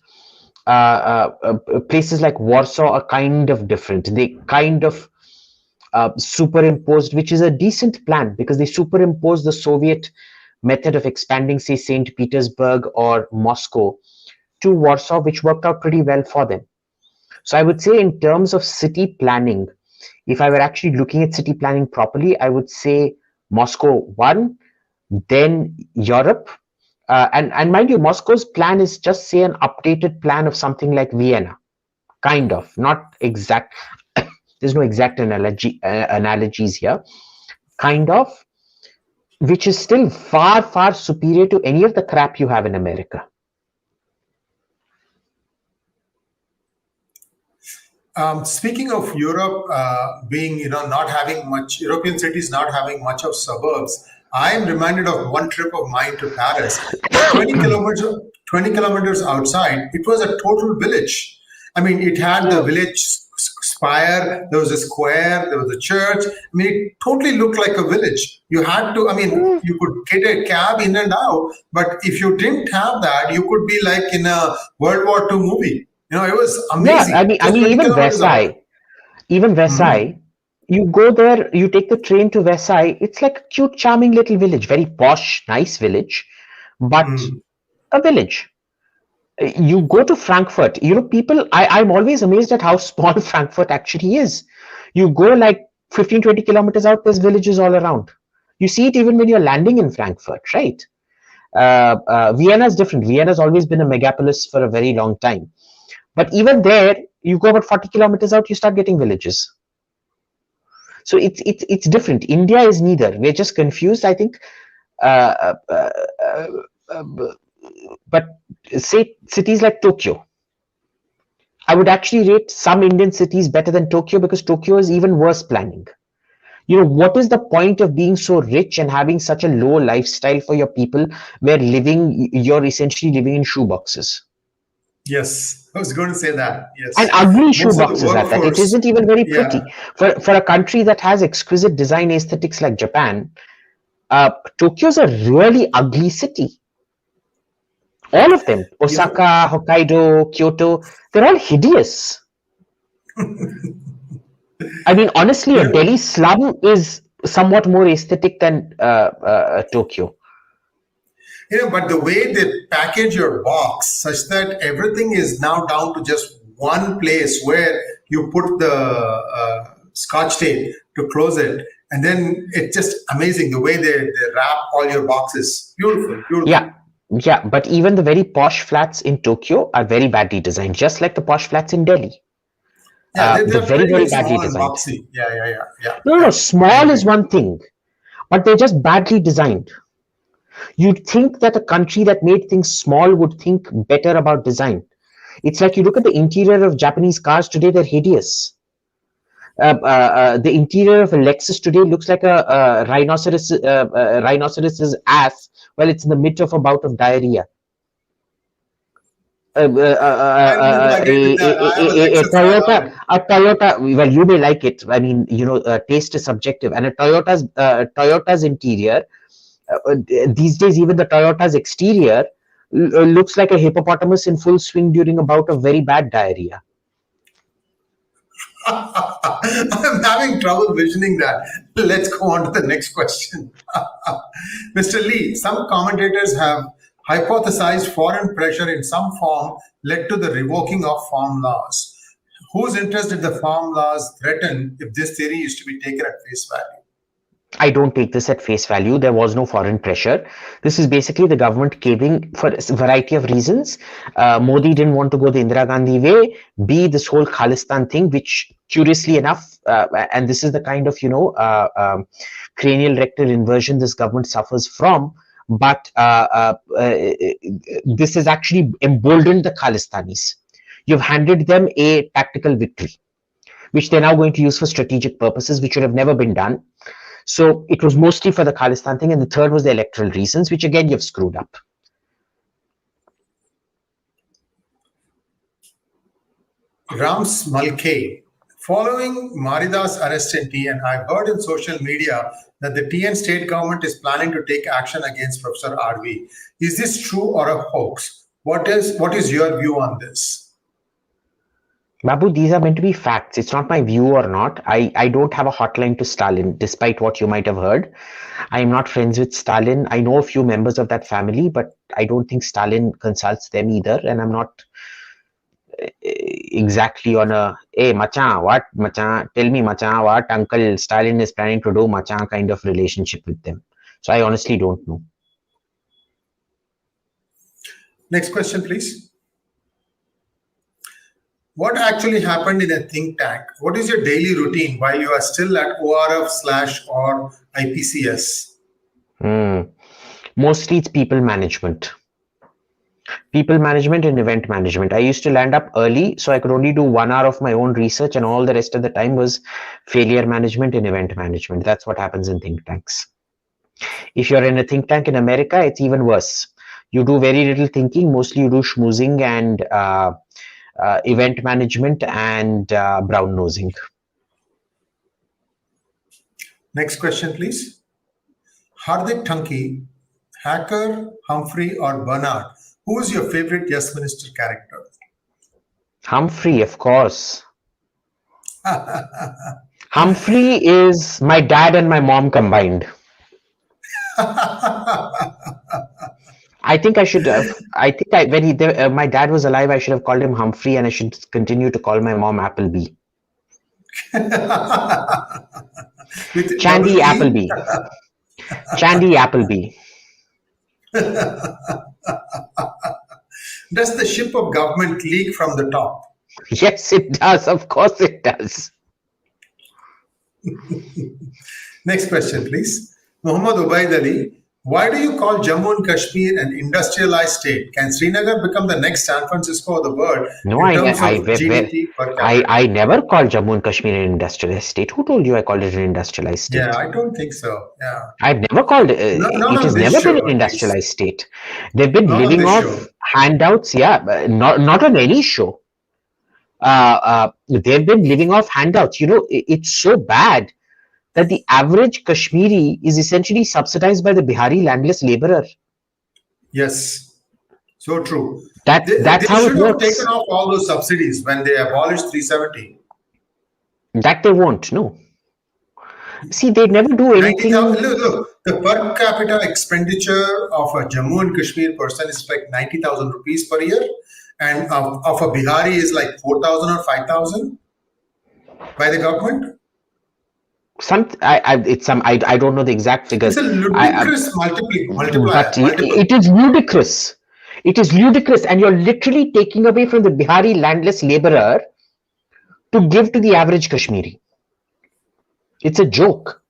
[SPEAKER 2] Places like Warsaw are kind of different. They kind of superimposed, which is a decent plan, because they superimposed the Soviet method of expanding, say, St. Petersburg or Moscow to Warsaw, which worked out pretty well for them. So I would say in terms of city planning, if I were actually looking at city planning properly, I would say Moscow one, then Europe. And mind you, Moscow's plan is just, say, an updated plan of something like Vienna, kind of, not exact. There's no exact analogies here, kind of, which is still far, far superior to any of the crap you have in America.
[SPEAKER 1] Speaking of Europe being, not having much, European cities not having much of suburbs, I am reminded of one trip of mine to Paris. 20 kilometers outside, it was a total village. I mean, it had the village spire, there was a square, there was a church. I mean, it totally looked like a village. You had to, you could get a cab in and out, but if you didn't have that, you could be like in a World War II movie. It was amazing.
[SPEAKER 2] Yeah, I mean, even Versailles, you go there, you take the train to Versailles, it's like a cute, charming little village, very posh, nice village, but a village. You go to Frankfurt, people, I'm always amazed at how small Frankfurt actually is. You go like 15-20 kilometers out, there's villages all around. You see it even when you're landing in Frankfurt, right? Vienna is different. Vienna has always been a megapolis for a very long time. But even there, you go about 40 kilometers out, you start getting villages. So it's different. India is neither. We're just confused, I think. Uh, uh, uh, uh, but say cities like Tokyo, I would actually rate some Indian cities better than Tokyo because Tokyo is even worse planning. What is the point of being so rich and having such a low lifestyle for your people where you're essentially living in shoeboxes?
[SPEAKER 1] Yes, I was going to say that.
[SPEAKER 2] And
[SPEAKER 1] Yes,
[SPEAKER 2] ugly
[SPEAKER 1] most of the
[SPEAKER 2] shoeboxes at that. It
[SPEAKER 1] workforce.
[SPEAKER 2] isn't even very
[SPEAKER 1] Yeah,
[SPEAKER 2] pretty. For a country that has exquisite design aesthetics like Japan, Tokyo's a really ugly city. All of them,
[SPEAKER 1] you know,
[SPEAKER 2] Osaka, Hokkaido, Kyoto, they're all hideous. I mean, honestly,
[SPEAKER 1] you
[SPEAKER 2] a
[SPEAKER 1] know,
[SPEAKER 2] Delhi slum is somewhat more aesthetic than Tokyo.
[SPEAKER 1] but the way they package your box such that everything is now down to just one place where you put the scotch tape to close it, and then it's just amazing the way they wrap all your boxes. Beautiful, beautiful.
[SPEAKER 2] Yeah, yeah, but even the very posh flats in Tokyo are very badly designed, just like the posh flats in Delhi.
[SPEAKER 1] Yeah,
[SPEAKER 2] They're
[SPEAKER 1] they're
[SPEAKER 2] very,
[SPEAKER 1] very,
[SPEAKER 2] very
[SPEAKER 1] very
[SPEAKER 2] badly
[SPEAKER 1] small and
[SPEAKER 2] designed.
[SPEAKER 1] boxy. Yeah, yeah, yeah, yeah,
[SPEAKER 2] No, no,
[SPEAKER 1] yeah. I
[SPEAKER 2] small is
[SPEAKER 1] agree.
[SPEAKER 2] one thing, but they're just badly designed. You'd think that a country that made things small would think better about design. It's like you look at the interior of Japanese cars today, they're hideous. The interior of a Lexus today looks like a rhinoceros's ass while it's in the midst of a bout of diarrhea.
[SPEAKER 1] I don't know if I agree with that. I have a Lexus. I love it.
[SPEAKER 2] A Toyota. Well, you may like it. I mean, taste is subjective, and a Toyota's interior these days, even the Toyota's exterior looks like a hippopotamus in full swing during a bout of very bad diarrhea.
[SPEAKER 1] I'm having trouble visioning that. Let's go on to the next question. Mr. Lee, some commentators have hypothesized foreign pressure in some form led to the revoking of farm laws. Whose interest did the farm laws threaten if this theory is to be taken at face value?
[SPEAKER 2] I don't take this at face value. There was no foreign pressure. This is basically the government caving for a variety of reasons. Modi didn't want to go the Indira Gandhi way. B, this whole Khalistan thing, which curiously enough, and this is the kind of, cranial rectal inversion this government suffers from. But this has actually emboldened the Khalistanis. You've handed them a tactical victory, which they're now going to use for strategic purposes, which should have never been done. So it was mostly for the Khalistan thing, and the third was the electoral reasons, which again you've screwed up.
[SPEAKER 1] Rams Malke. Following Marida's arrest in TN, I've heard in social media that the TN state government is planning to take action against Professor RV. Is this true or a hoax? What is your view on this?
[SPEAKER 2] Babu, these are meant to be facts. It's not my view or not. I don't have a hotline to Stalin, despite what you might have heard. I am not friends with Stalin. I know a few members of that family, but I don't think Stalin consults them either. And I'm not exactly on a, hey, macha, what, macha, tell me, macha, what Uncle Stalin is planning to do, macha, kind of relationship with them. So I honestly don't know.
[SPEAKER 1] Next question, please. What actually happened in a think tank? What is your daily routine while you are still at ORF/or IPCS?
[SPEAKER 2] Mostly it's people management. People management and event management. I used to land up early, so I could only do 1 hour of my own research, and all the rest of the time was failure management and event management. That's what happens in think tanks. If you're in a think tank in America, it's even worse. You do very little thinking. Mostly you do schmoozing and event management and brown nosing.
[SPEAKER 1] Next question, please. Hardik Tunky, Hacker, Humphrey, or Bernard? Who is your favorite Yes Minister character?
[SPEAKER 2] Humphrey, of course. Humphrey is my dad and my mom combined. I think I should have. When my dad was alive, I should have called him Humphrey, and I should continue to call my mom Appleby.
[SPEAKER 1] With
[SPEAKER 2] Chandy
[SPEAKER 1] double E?
[SPEAKER 2] Appleby. Chandy Appleby.
[SPEAKER 1] Does the ship of government leak from the top?
[SPEAKER 2] Yes, it does. Of course it does.
[SPEAKER 1] Next question, please. Muhammad Ubaid Ali, why do you call Jammu and Kashmir an industrialized state? Can Srinagar become the next San Francisco of the world
[SPEAKER 2] No,
[SPEAKER 1] in terms of GDP per capita?
[SPEAKER 2] I never called Jammu and Kashmir an industrialized state. Who told you I called it an industrialized
[SPEAKER 1] Yeah,
[SPEAKER 2] state?
[SPEAKER 1] I don't think so. Yeah.
[SPEAKER 2] I've never called
[SPEAKER 1] Not
[SPEAKER 2] it
[SPEAKER 1] on
[SPEAKER 2] has
[SPEAKER 1] this
[SPEAKER 2] never been
[SPEAKER 1] show,
[SPEAKER 2] an
[SPEAKER 1] at least.
[SPEAKER 2] industrialized state. They've been
[SPEAKER 1] Not on
[SPEAKER 2] living
[SPEAKER 1] this
[SPEAKER 2] off
[SPEAKER 1] show.
[SPEAKER 2] handouts, yeah, not on any show. They've been living off handouts. You know, it's so bad that the average Kashmiri is essentially subsidized by the Bihari landless laborer.
[SPEAKER 1] Yes, so true.
[SPEAKER 2] That's
[SPEAKER 1] They
[SPEAKER 2] how it
[SPEAKER 1] should have taken
[SPEAKER 2] works.
[SPEAKER 1] off all those subsidies when they abolished 370.
[SPEAKER 2] That they won't. No. See, they never do
[SPEAKER 1] 90,000.
[SPEAKER 2] anything.
[SPEAKER 1] Look, the per capita expenditure of a Jammu and Kashmir person is like 90,000 rupees per year, and of a Bihari is like 4,000 or 5,000 by the government.
[SPEAKER 2] I don't know the exact figures.
[SPEAKER 1] It's a ludicrous multiplier.
[SPEAKER 2] But it is ludicrous. It is ludicrous, and you're literally taking away from the Bihari landless laborer to give to the average Kashmiri. It's a joke.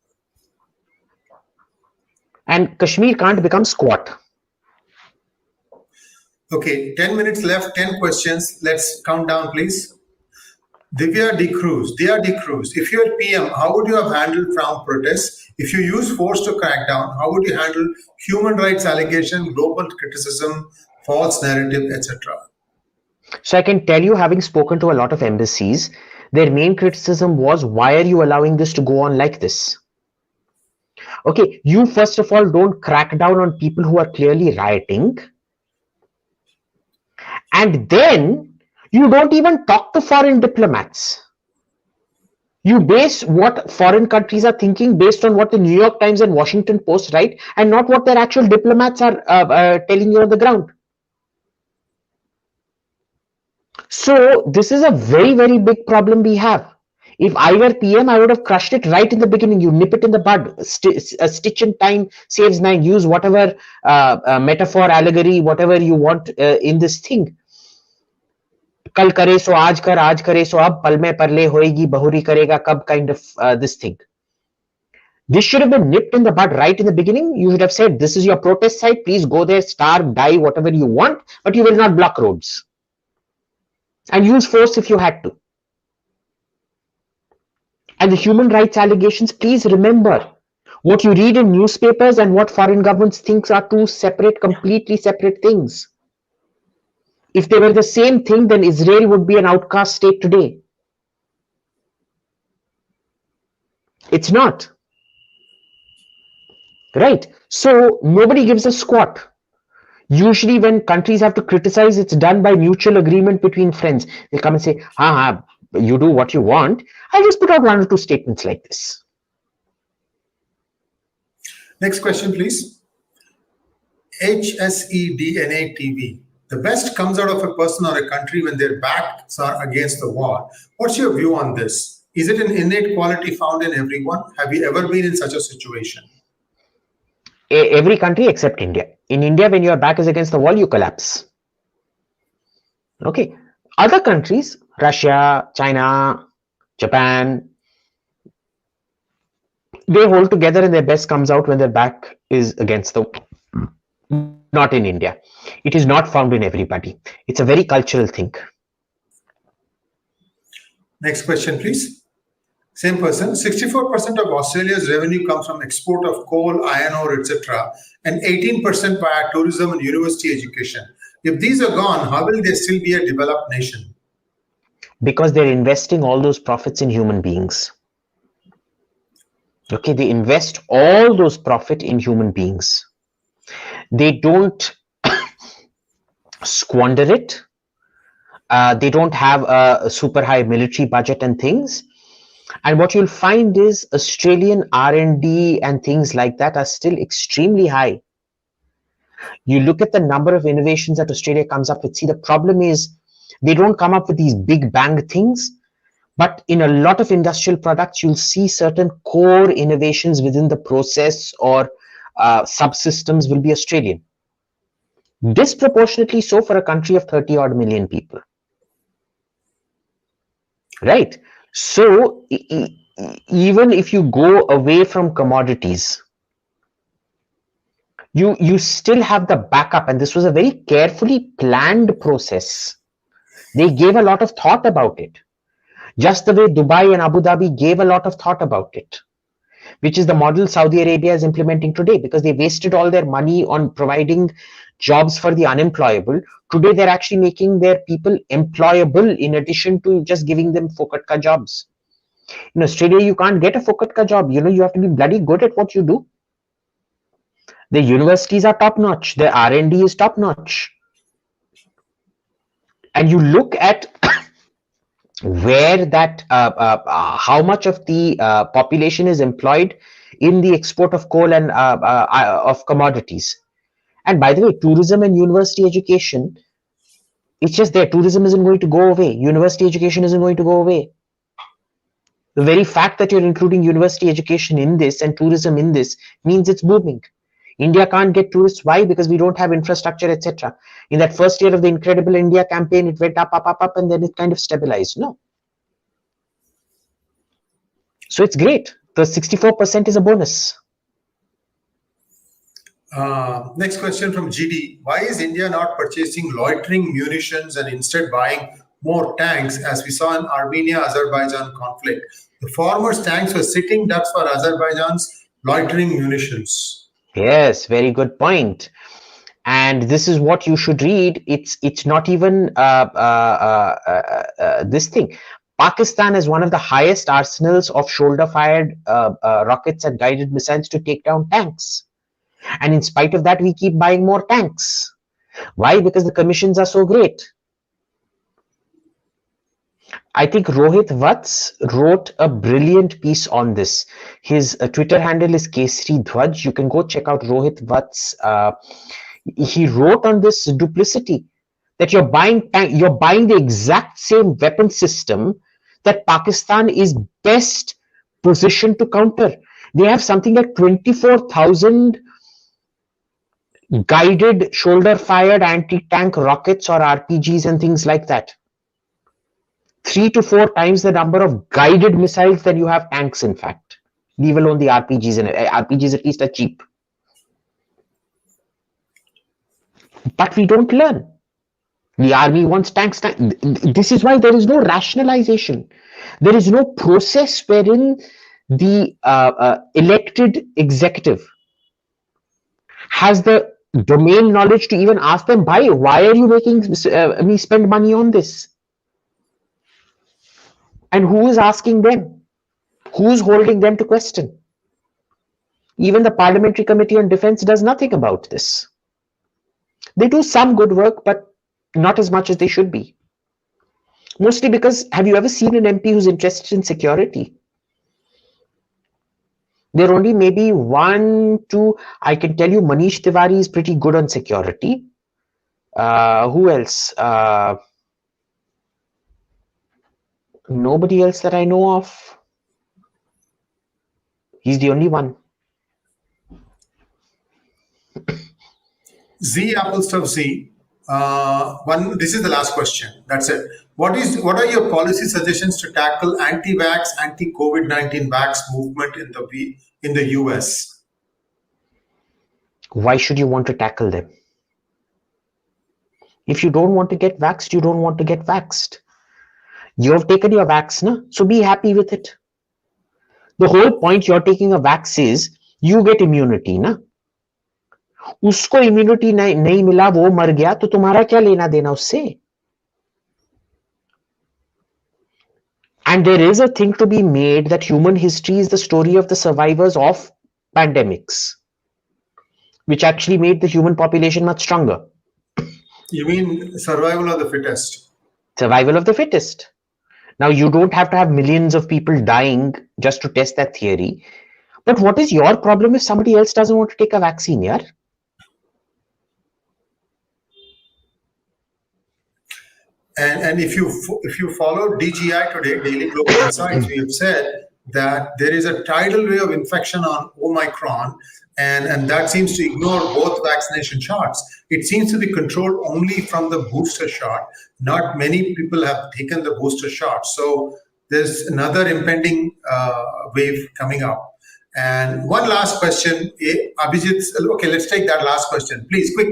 [SPEAKER 2] And Kashmir can't become squat.
[SPEAKER 1] Okay, 10 minutes left, 10 questions. Let's count down, please. Divya D'Cruz, if you're PM, how would you have handled farm protests? If you use force to crack down, how would you handle human rights allegation, global criticism, false narrative, etc.?
[SPEAKER 2] So I can tell you, having spoken to a lot of embassies, their main criticism was, why are you allowing this to go on like this? Okay, you first of all don't crack down on people who are clearly rioting. And then you don't even talk to foreign diplomats. You base what foreign countries are thinking based on what the New York Times and Washington Post write, and not what their actual diplomats are telling you on the ground. So this is a very, very big problem we have. If I were PM, I would have crushed it right in the beginning. You nip it in the bud. A stitch in time saves nine. Use whatever metaphor, allegory, whatever you want in this thing. कल करे सो आज कर, आज करे सो अब, पल में परले होएगी बहुरी करेगा कब, kind of this thing. This should have been nipped in the bud right in the beginning. You should have said, this is your protest site. Please go there, starve, die, whatever you want, but you will not block roads. And use force if you had to. And the human rights allegations, please remember, what you read in newspapers and what foreign governments think are two separate, completely separate things. If they were the same thing, then Israel would be an outcast state today. It's not. Right? So nobody gives a squat. Usually when countries have to criticize, it's done by mutual agreement between friends. They come and say, you do what you want. I'll just put out one or two statements like this.
[SPEAKER 1] Next question, please. HSEDNA TV. The best comes out of a person or a country when their backs are against the wall. What's your view on this? Is it an innate quality found in everyone? Have you ever been in such a situation?
[SPEAKER 2] Every country except India. In India, when your back is against the wall, you collapse. Okay. Other countries, Russia, China, Japan, they hold together and their best comes out when their back is against the wall. Not in India. It is not found in everybody. It's a very cultural thing.
[SPEAKER 1] Next question, please. Same person. 64% of Australia's revenue comes from export of coal, iron ore, etc., and 18% via tourism and university education. If these are gone, how will they still be a developed nation?
[SPEAKER 2] Because they're investing all those profits in human beings. Okay, they invest all those profit in human beings. They don't squander it. They don't have a super high military budget and things. And what you'll find is Australian R&D and things like that are still extremely high. You look at the number of innovations that Australia comes up with. See, the problem is they don't come up with these big bang things, but in a lot of industrial products, you'll see certain core innovations within the process or subsystems will be Australian. Disproportionately so for a country of 30 odd million people. Right? So even if you go away from commodities, you still have the backup, and this was a very carefully planned process. They gave a lot of thought about it, just the way Dubai and Abu Dhabi gave a lot of thought about it, which is the model Saudi Arabia is implementing today, because they wasted all their money on providing jobs for the unemployable. Today they're actually making their people employable in addition to just giving them fokat ka jobs. In Australia, you can't get a fokat ka job. You have to be bloody good at what you do. The universities are top notch. The R&D is top notch. And you look at where that how much of the population is employed in the export of coal and of commodities. And by the way, tourism and university education, it's just there. Tourism isn't going to go away. University education isn't going to go away. The very fact that you're including university education in this and tourism in this means it's booming. India can't get tourists. Why? Because we don't have infrastructure, etc. In that first year of the Incredible India campaign, it went up, and then it kind of stabilized. No. So it's great. The 64% is a bonus.
[SPEAKER 1] Next question from GD. Why is India not purchasing loitering munitions and instead buying more tanks, as we saw in Armenia-Azerbaijan conflict? The former tanks were sitting ducks for Azerbaijan's loitering munitions.
[SPEAKER 2] Yes, very good point. And this is what you should read. It's not even this thing. Pakistan has one of the highest arsenals of shoulder-fired rockets and guided missiles to take down tanks. And in spite of that, we keep buying more tanks. Why? Because the commissions are so great. I think Rohit Vats wrote a brilliant piece on this. His Twitter handle is Kesri Dhwaj. You can go check out Rohit Vats. He wrote on this duplicity, that you're buying the exact same weapon system that Pakistan is best positioned to counter. They have something like 24,000 guided shoulder-fired anti-tank rockets or RPGs and things like that. 3 to 4 times the number of guided missiles than you have tanks, in fact. Leave alone the RPGs, and RPGs at least are cheap. But we don't learn. The army wants tanks. This is why there is no rationalization. There is no process wherein the elected executive has the domain knowledge to even ask them, why are you making me spend money on this? And who is asking them? Who's holding them to question? Even the Parliamentary Committee on Defense does nothing about this. They do some good work, but not as much as they should be. Mostly because, have you ever seen an MP who's interested in security? There are only maybe 1, 2. I can tell you Manish Tiwari is pretty good on security. Who else? Nobody else that I know of. He's the only one.
[SPEAKER 1] Z Apple Stuff Z. This is the last question. That's it. What are your policy suggestions to tackle anti-vax, anti-COVID-19 vax movement in the US?
[SPEAKER 2] Why should you want to tackle them? If you don't want to get vaxxed, you don't want to get vaxxed. You have taken your vax, na? So be happy with it. The whole point you're taking a vax is you get immunity, na? उसको immunity नहीं मिला, वो मर गया, तो तुम्हारा क्या लेना देना उससे? And there is a thing to be made that human history is the story of the survivors of pandemics, which actually made the human population much stronger.
[SPEAKER 1] You mean survival of the fittest?
[SPEAKER 2] Survival of the fittest. Now, you don't have to have millions of people dying just to test that theory. But what is your problem if somebody else doesn't want to take a vaccine, yaar?
[SPEAKER 1] And if you follow DGI today, Daily Global Insights, we have said that there is a tidal wave of infection on Omicron, and that seems to ignore both vaccination shots. It seems to be controlled only from the booster shot. Not many people have taken the booster shot. So there's another impending wave coming up. And one last question, Abhijit. Okay, let's take that last question. Please, quick.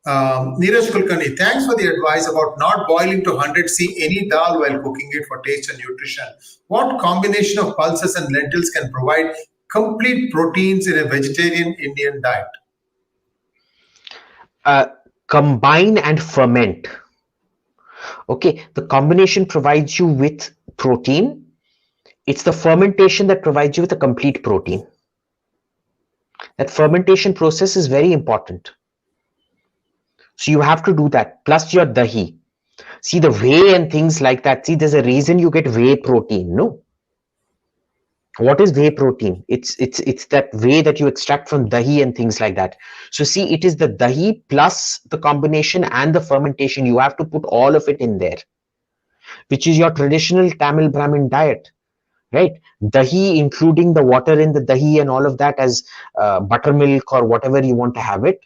[SPEAKER 1] Neeraj Kulkarni, thanks for the advice about not boiling to 100°C any dal while cooking it for taste and nutrition. What combination of pulses and lentils can provide complete proteins in a vegetarian Indian diet?
[SPEAKER 2] Combine and ferment. Okay, the combination provides you with protein. It's the fermentation that provides you with a complete protein. That fermentation process is very important. So you have to do that, plus your dahi. See, the whey and things like that. See, there's a reason you get whey protein, no? What is whey protein? It's that whey that you extract from dahi and things like that. So see, it is the dahi plus the combination and the fermentation. You have to put all of it in there, which is your traditional Tamil Brahmin diet, right? Dahi, including the water in the dahi and all of that as buttermilk or whatever you want to have it,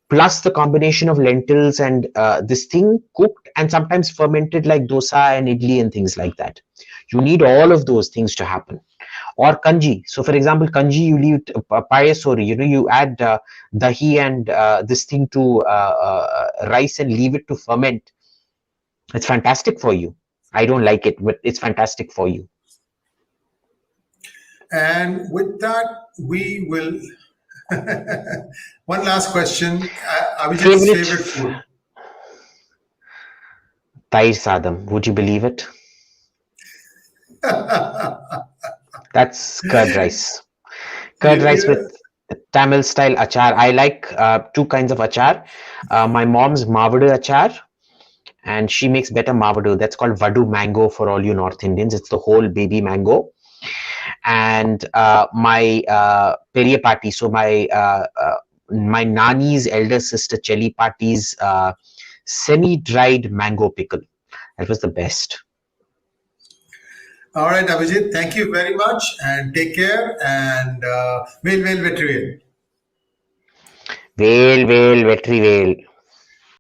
[SPEAKER 2] plus the combination of lentils and this thing cooked and sometimes fermented like dosa and idli and things like that. You need all of those things to happen. Or kanji. So for example, kanji, you leave payasori, you add dahi and this thing to rice and leave it to ferment. It's fantastic for you. I don't like it, but it's fantastic for you.
[SPEAKER 1] And with that, we will... One last question. Abhijit's favorite food?
[SPEAKER 2] Tair sadam. Would you believe it? That's curd rice. Curd rice with Tamil style achar. I like two kinds of achar. My mom's mavadu achar, and she makes better mavadu. That's called vadu mango for all you North Indians. It's the whole baby mango. And my periyapati, so my nani's elder sister Chelipati's semi-dried mango pickle. That was the best.
[SPEAKER 1] All right, Abhijit, thank you very much and take care, and Vel Vetrivel.
[SPEAKER 2] Vel Vetrivel.